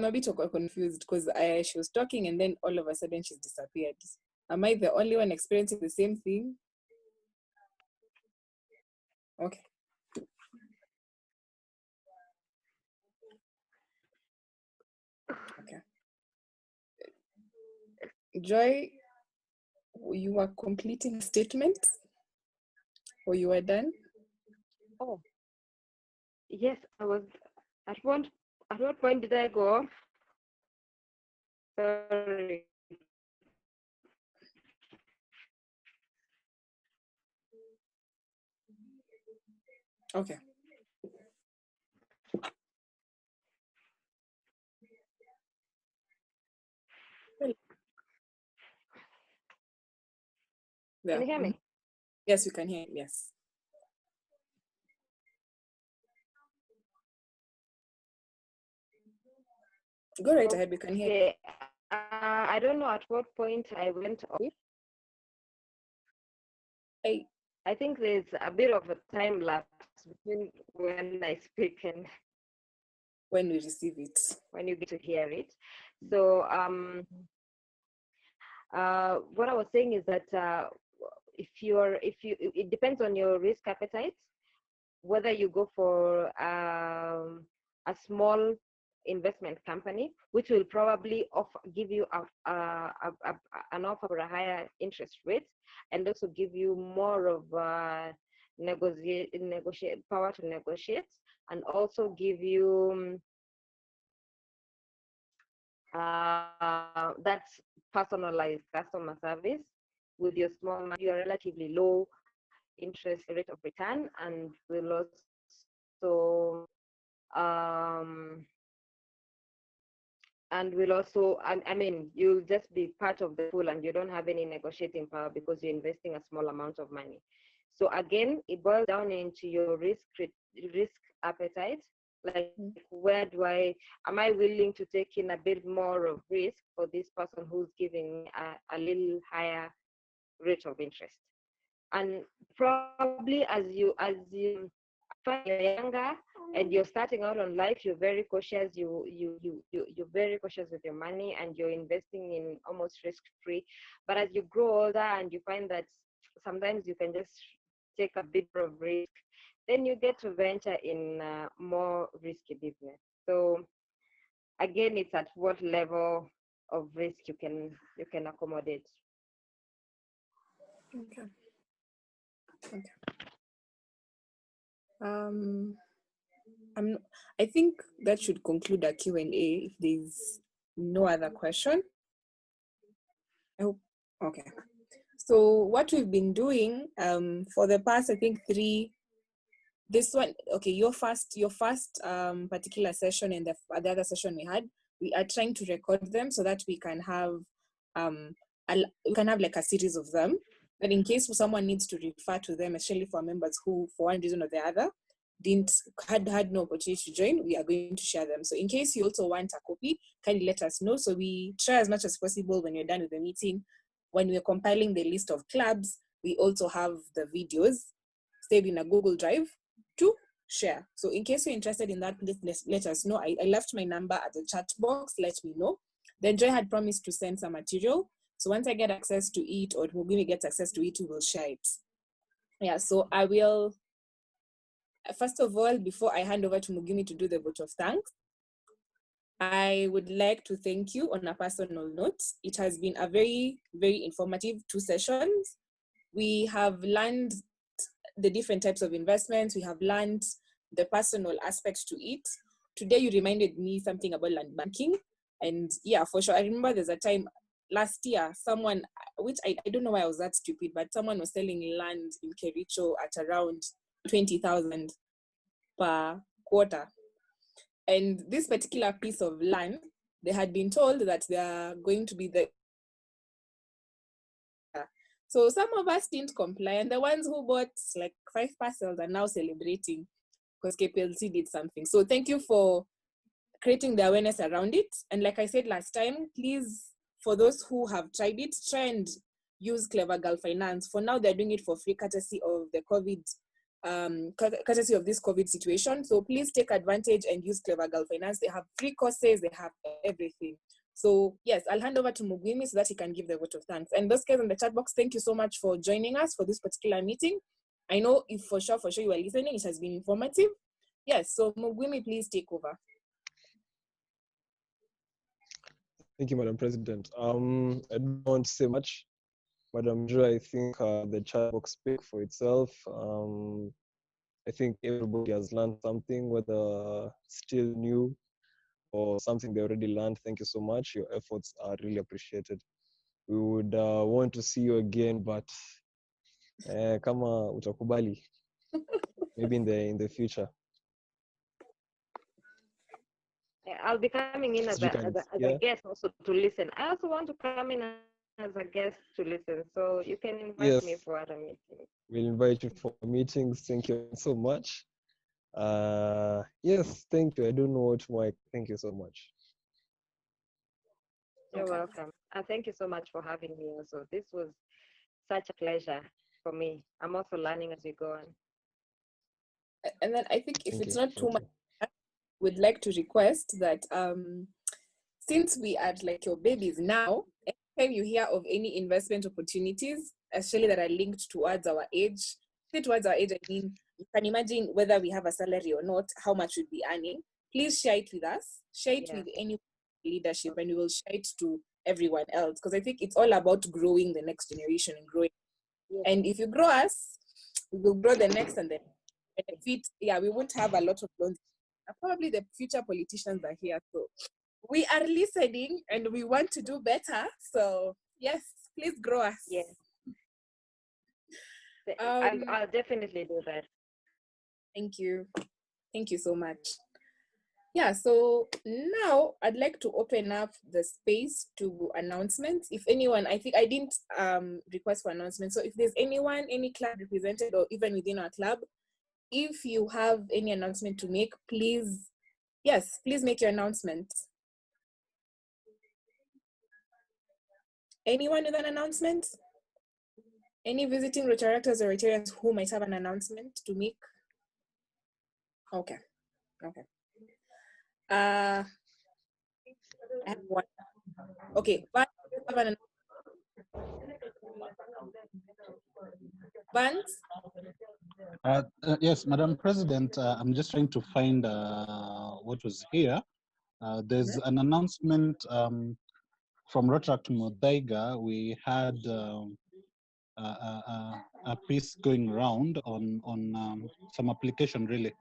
a bit confused because she was talking and then all of a sudden she's disappeared. Am I the only one experiencing the same thing? Okay. Okay. Joy, you were completing a statement or you were done? Oh, yes, I was. At what point did I go off? Sorry. Okay. Yeah. Can you hear me? Yes, we can hear you. Yes. Go right ahead. We can hear. Okay. I don't know at what point I went off. I think there's a bit of a time lapse between when I speak and when we receive it, when you get to hear it. So what I was saying is that it depends on your risk appetite, whether you go for a small investment company, which will probably give you an offer for a higher interest rate, and also give you more of negotiate power to negotiate, and also give you that's personalized customer service with your small money, your relatively low interest rate of return, and will also I mean, you'll just be part of the pool and you don't have any negotiating power because you're investing a small amount of money. So again, it boils down into your risk appetite. Like, where am I willing to take in a bit more of risk for this person who's giving me a little higher rate of interest? And probably as you're younger and you're starting out on life, you're very cautious. You're very cautious with your money, and you're investing in almost risk-free. But as you grow older and you find that sometimes you can just take a bit of risk, then you get to venture in more risky business. So again, it's at what level of risk you can accommodate. Okay. Okay. I think that should conclude our Q&A if there's no other question. I hope. Okay. So what we've been doing for the past, I think this one, okay, your first particular session and the other session we are trying to record them so that we can have like a series of them. And in case someone needs to refer to them, especially for members who, for one reason or the other, had no opportunity to join, we are going to share them. So in case you also want a copy, kindly let us know. So we try as much as possible when you're done with the meeting. When we're compiling the list of clubs, we also have the videos saved in a Google Drive to share. So in case you're interested in that, please let us know. I left my number at the chat box, let me know. Then Joy had promised to send some material. So once I get access to it, or Mugimi gets access to it, we will share it. Yeah, so I will, first of all, before I hand over to Mugimi to do the vote of thanks, I would like to thank you on a personal note. It has been a very, very informative 2 sessions. We have learned the different types of investments. We have learned the personal aspects to it. Today, you reminded me something about land banking. And yeah, for sure. I remember there's a time last year, someone, which I don't know why I was that stupid, but someone was selling land in Kericho at around 20,000 per quarter. And this particular piece of land, they had been told that they are going to be the... So some of us didn't comply, and the ones who bought like 5 parcels are now celebrating because KPLC did something. So thank you for creating the awareness around it. And like I said last time, please, for those who have tried it, try and use Clever Girl Finance. For now, they're doing it for free, courtesy of the COVID courtesy of this COVID situation. So please take advantage and use Clever Girl Finance. They have free courses, they have everything. So yes, I'll hand over to Mugwimi so that he can give the vote of thanks. And those guys in the chat box, thank you so much for joining us for this particular meeting. I know if for sure you are listening, it has been informative. Yes, so Mugwimi, please take over. Thank you, Madam President. I don't want to say much, Madam Joy. I think the chat box speaks for itself. I think everybody has learned something, whether still new or something they already learned. Thank you so much. Your efforts are really appreciated. We would want to see you again, but kama utakubali, maybe in the future. I'll be coming in as a guest also to listen. I also want to come in as a guest to listen, so you can invite me for other meetings. We'll invite you for meetings. Thank you so much. Yes, thank you. I don't know what more. Thank you so much. You're welcome. And thank you so much for having me also. This was such a pleasure for me. I'm also learning as we go on. And then I think if it's not too much, we'd like to request that since we are like your babies now, anytime you hear of any investment opportunities, especially that are linked towards our age, towards our age, I mean, you can imagine whether we have a salary or not, how much we'd be earning. Please share it with us. Share it with any leadership, and we will share it to everyone else. Because I think it's all about growing the next generation and growing. And if you grow us, we will grow the next and then benefit. Yeah, we won't have a lot of loans. Probably the future politicians are here. So we are listening and we want to do better. So yes, please grow us. Yes. I'll definitely do that. Thank you. Thank you so much. Yeah, so now I'd like to open up the space to announcements. If anyone, I think I didn't request for announcements. So if there's anyone, any club represented or even within our club, if you have any announcement to make, please, yes, please make your announcement. Anyone with an announcement? Any visiting Rotaractors or Rotarians who might have an announcement to make? Okay, okay. I have one. Okay, Vance? Yes, Madam President, I'm just trying to find what was here. There's an announcement from Rotaract Muthaiga. We had a piece going around on some application really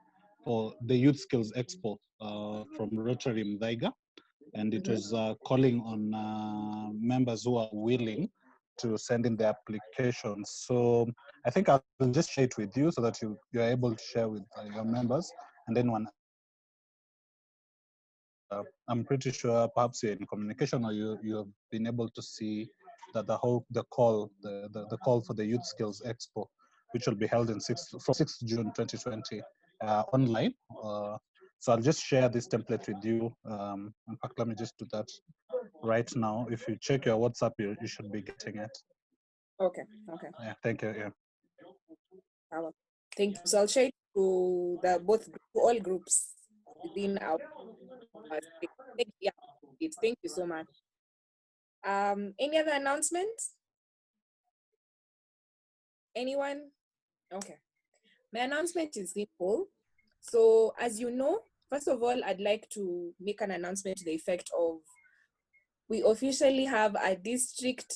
for the Youth Skills Expo from Rotary Muthaiga, and it was calling on members who are willing to send in their applications. So I think I'll just share it with you so that you're able to share with your members, and then when I'm pretty sure perhaps you're in communication or you have been able to see that the call for the Youth Skills Expo, which will be held from 6th June 2020 online. So I'll just share this template with you. In fact, let me just do that right now. If you check your WhatsApp, you should be getting it. Okay, okay. Yeah, thank you. Yeah. Thank you. So I'll share it to all groups within our. Yeah, thank you so much. Any other announcements? Anyone? Okay. My announcement is simple. So as you know, first of all, I'd like to make an announcement to the effect of we officially have a district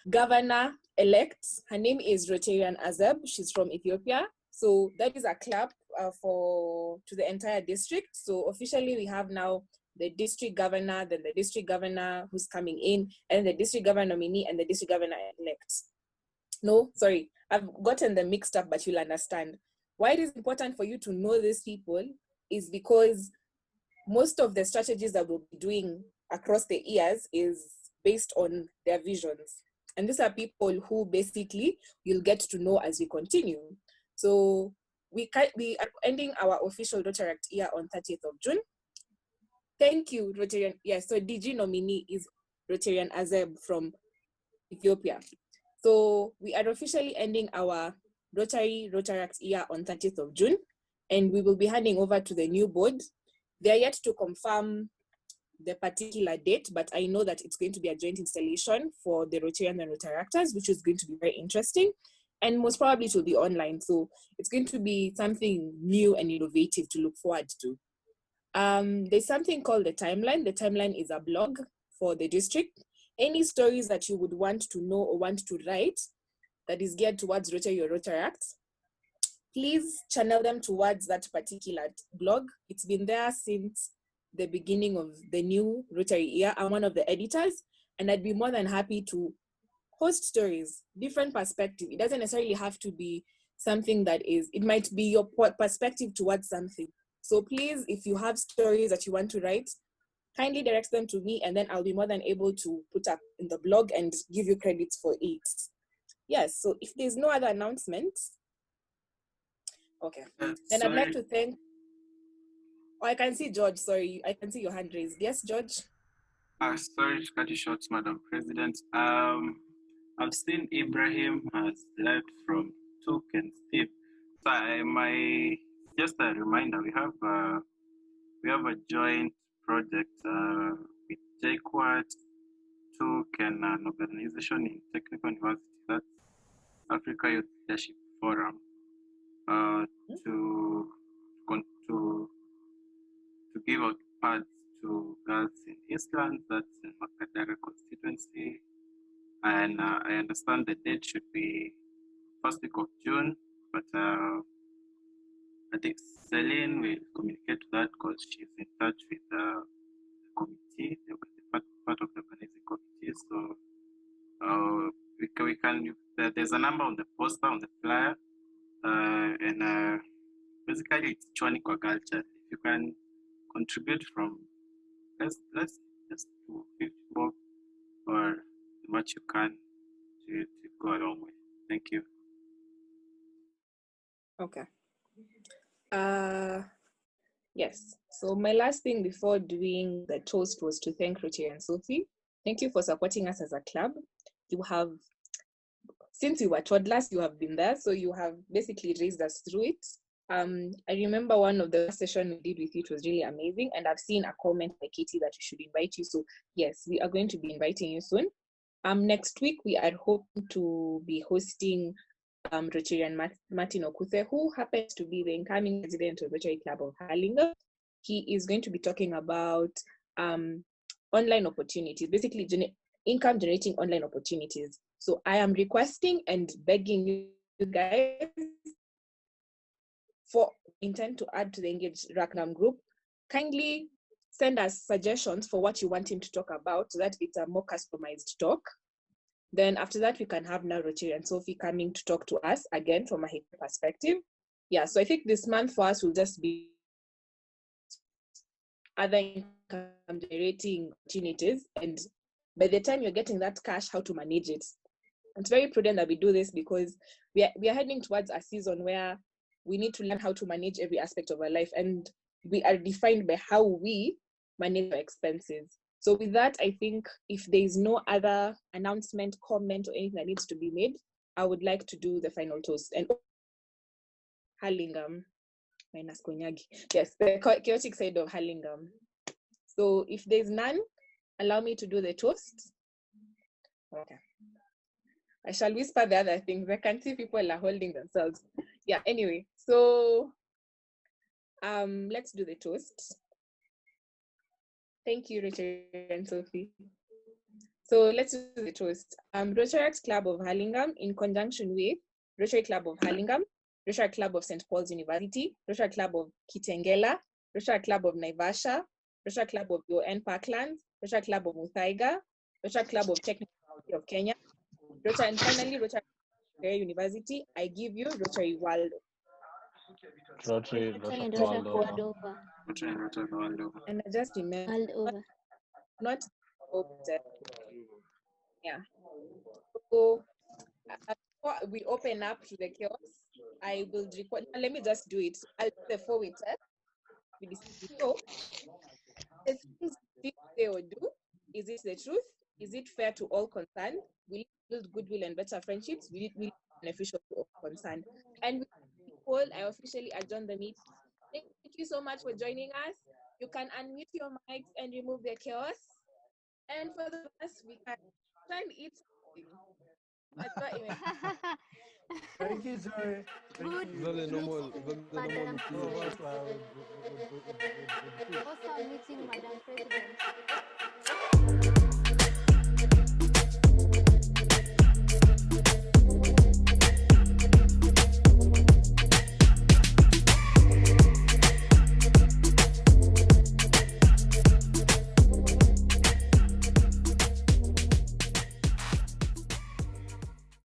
governor-elect. Her name is Rotarian Azeb. She's from Ethiopia. So that is a clap to the entire district. So officially we have now the district governor, then the district governor who's coming in, and the district governor nominee and the district governor-elect. No, sorry, I've gotten them mixed up, but you'll understand. Why it is important for you to know these people is because most of the strategies that we'll be doing across the years is based on their visions. And these are people who basically you'll get to know as we continue. So we are ending our official Rotaract year on 30th of June. Thank you, Rotarian. Yes, so DG nominee is Rotarian Azeb from Ethiopia. So we are officially ending our Rotaract year on 30th of June, and we will be handing over to the new board. They are yet to confirm the particular date, but I know that it's going to be a joint installation for the Rotarians and Rotaractors, which is going to be very interesting, and most probably it will be online. So it's going to be something new and innovative to look forward to. There's something called the timeline. The timeline is a blog for the district. Any stories that you would want to know or want to write that is geared towards Rotary or Rotaract, please channel them towards that particular blog. It's been there since the beginning of the new Rotary year. I'm one of the editors, and I'd be more than happy to host stories, different perspective. It doesn't necessarily have to be something that is, it might be your perspective towards something. So please, if you have stories that you want to write, kindly direct them to me, and then I'll be more than able to put up in the blog and give you credits for it. Yes, so if there's no other announcements, okay. Then I'd like to thank, oh, I can see George, sorry, I can see your hand raised. Yes, George? Sorry to cut you short, Madam President. I've seen Ibrahim has left from Took and Steve. So just a reminder, we have a joint project with JQuat, Took, and an organization in Technical University, that's Africa Youth Leadership Forum, to give out pads to girls in Eastland, that's in Makadara constituency. And I understand the date should be first week of June, but I think Celine will communicate that because she's in touch with the committee, the part of the organizing committee. So we can there's a number on the poster, on the flyer, and basically it's Chwani kwa culture. If you can contribute from let's do 50 bob or much you can to go a long way. Thank you. Okay. Yes. So my last thing before doing the toast was to thank Ruchi and Sophie. Thank you for supporting us as a club. You have, since you were toddlers, you have been there. So you have basically raised us through it. I remember one of the sessions we did with you, it was really amazing. And I've seen a comment by Katie that we should invite you. So yes, we are going to be inviting you soon. Next week, we are hoping to be hosting Rotarian Martin Okuthe, who happens to be the incoming president of Rotary Club of Harlingham. He is going to be talking about online opportunities, basically income generating online opportunities. So I am requesting and begging you guys for intent to add to the Engaged Rackham group. Kindly send us suggestions for what you want him to talk about so that it's a more customized talk. Then after that, we can have now Rochelle and Sophie coming to talk to us again from a HR perspective. Yeah, so I think this month for us will just be other income generating opportunities. And by the time you're getting that cash, how to manage it. It's very prudent that we do this because we are heading towards a season where we need to learn how to manage every aspect of our life. And we are defined by how we manage our expenses. So with that, I think if there is no other announcement, comment, or anything that needs to be made, I would like to do the final toast. And Harlingham, minus Konyagi. Yes, the chaotic side of Harlingham. So if there's none, allow me to do the toast. Okay. I shall whisper the other things. I can see people are holding themselves. Yeah, anyway, so let's do the toast. Thank you, Richard and Sophie. So let's do the toast. Rotary Club of Harlingham, in conjunction with Rotary Club of Harlingham, Rotary Club of St. Paul's University, Rotary Club of Kitengela, Rotary Club of Naivasha, Rotary Club of UN Parklands, Rotary Club of Muthaiga, Rotary Club of Technical University of Kenya, Rotary, and finally Rotary University. I give you Rotary World. Rotary world over. And I just remember, not yeah. So before we open up to the chaos, I will record. Let me just do it. I'll do the forward test. So, the things we say or do, is it the truth? Is it fair to all concerned? Will it build goodwill and better friendships? Will it be beneficial to all concerned? And with people, I officially adjourn the meeting. Thank you so much for joining us. You can unmute your mics and remove the chaos. And for the rest, we can try and eat something. Thank you, Joy. Thank Is that the you. normal? Is that the normal Madam meeting? Some of us President. would push. Awesome meeting, Madam President.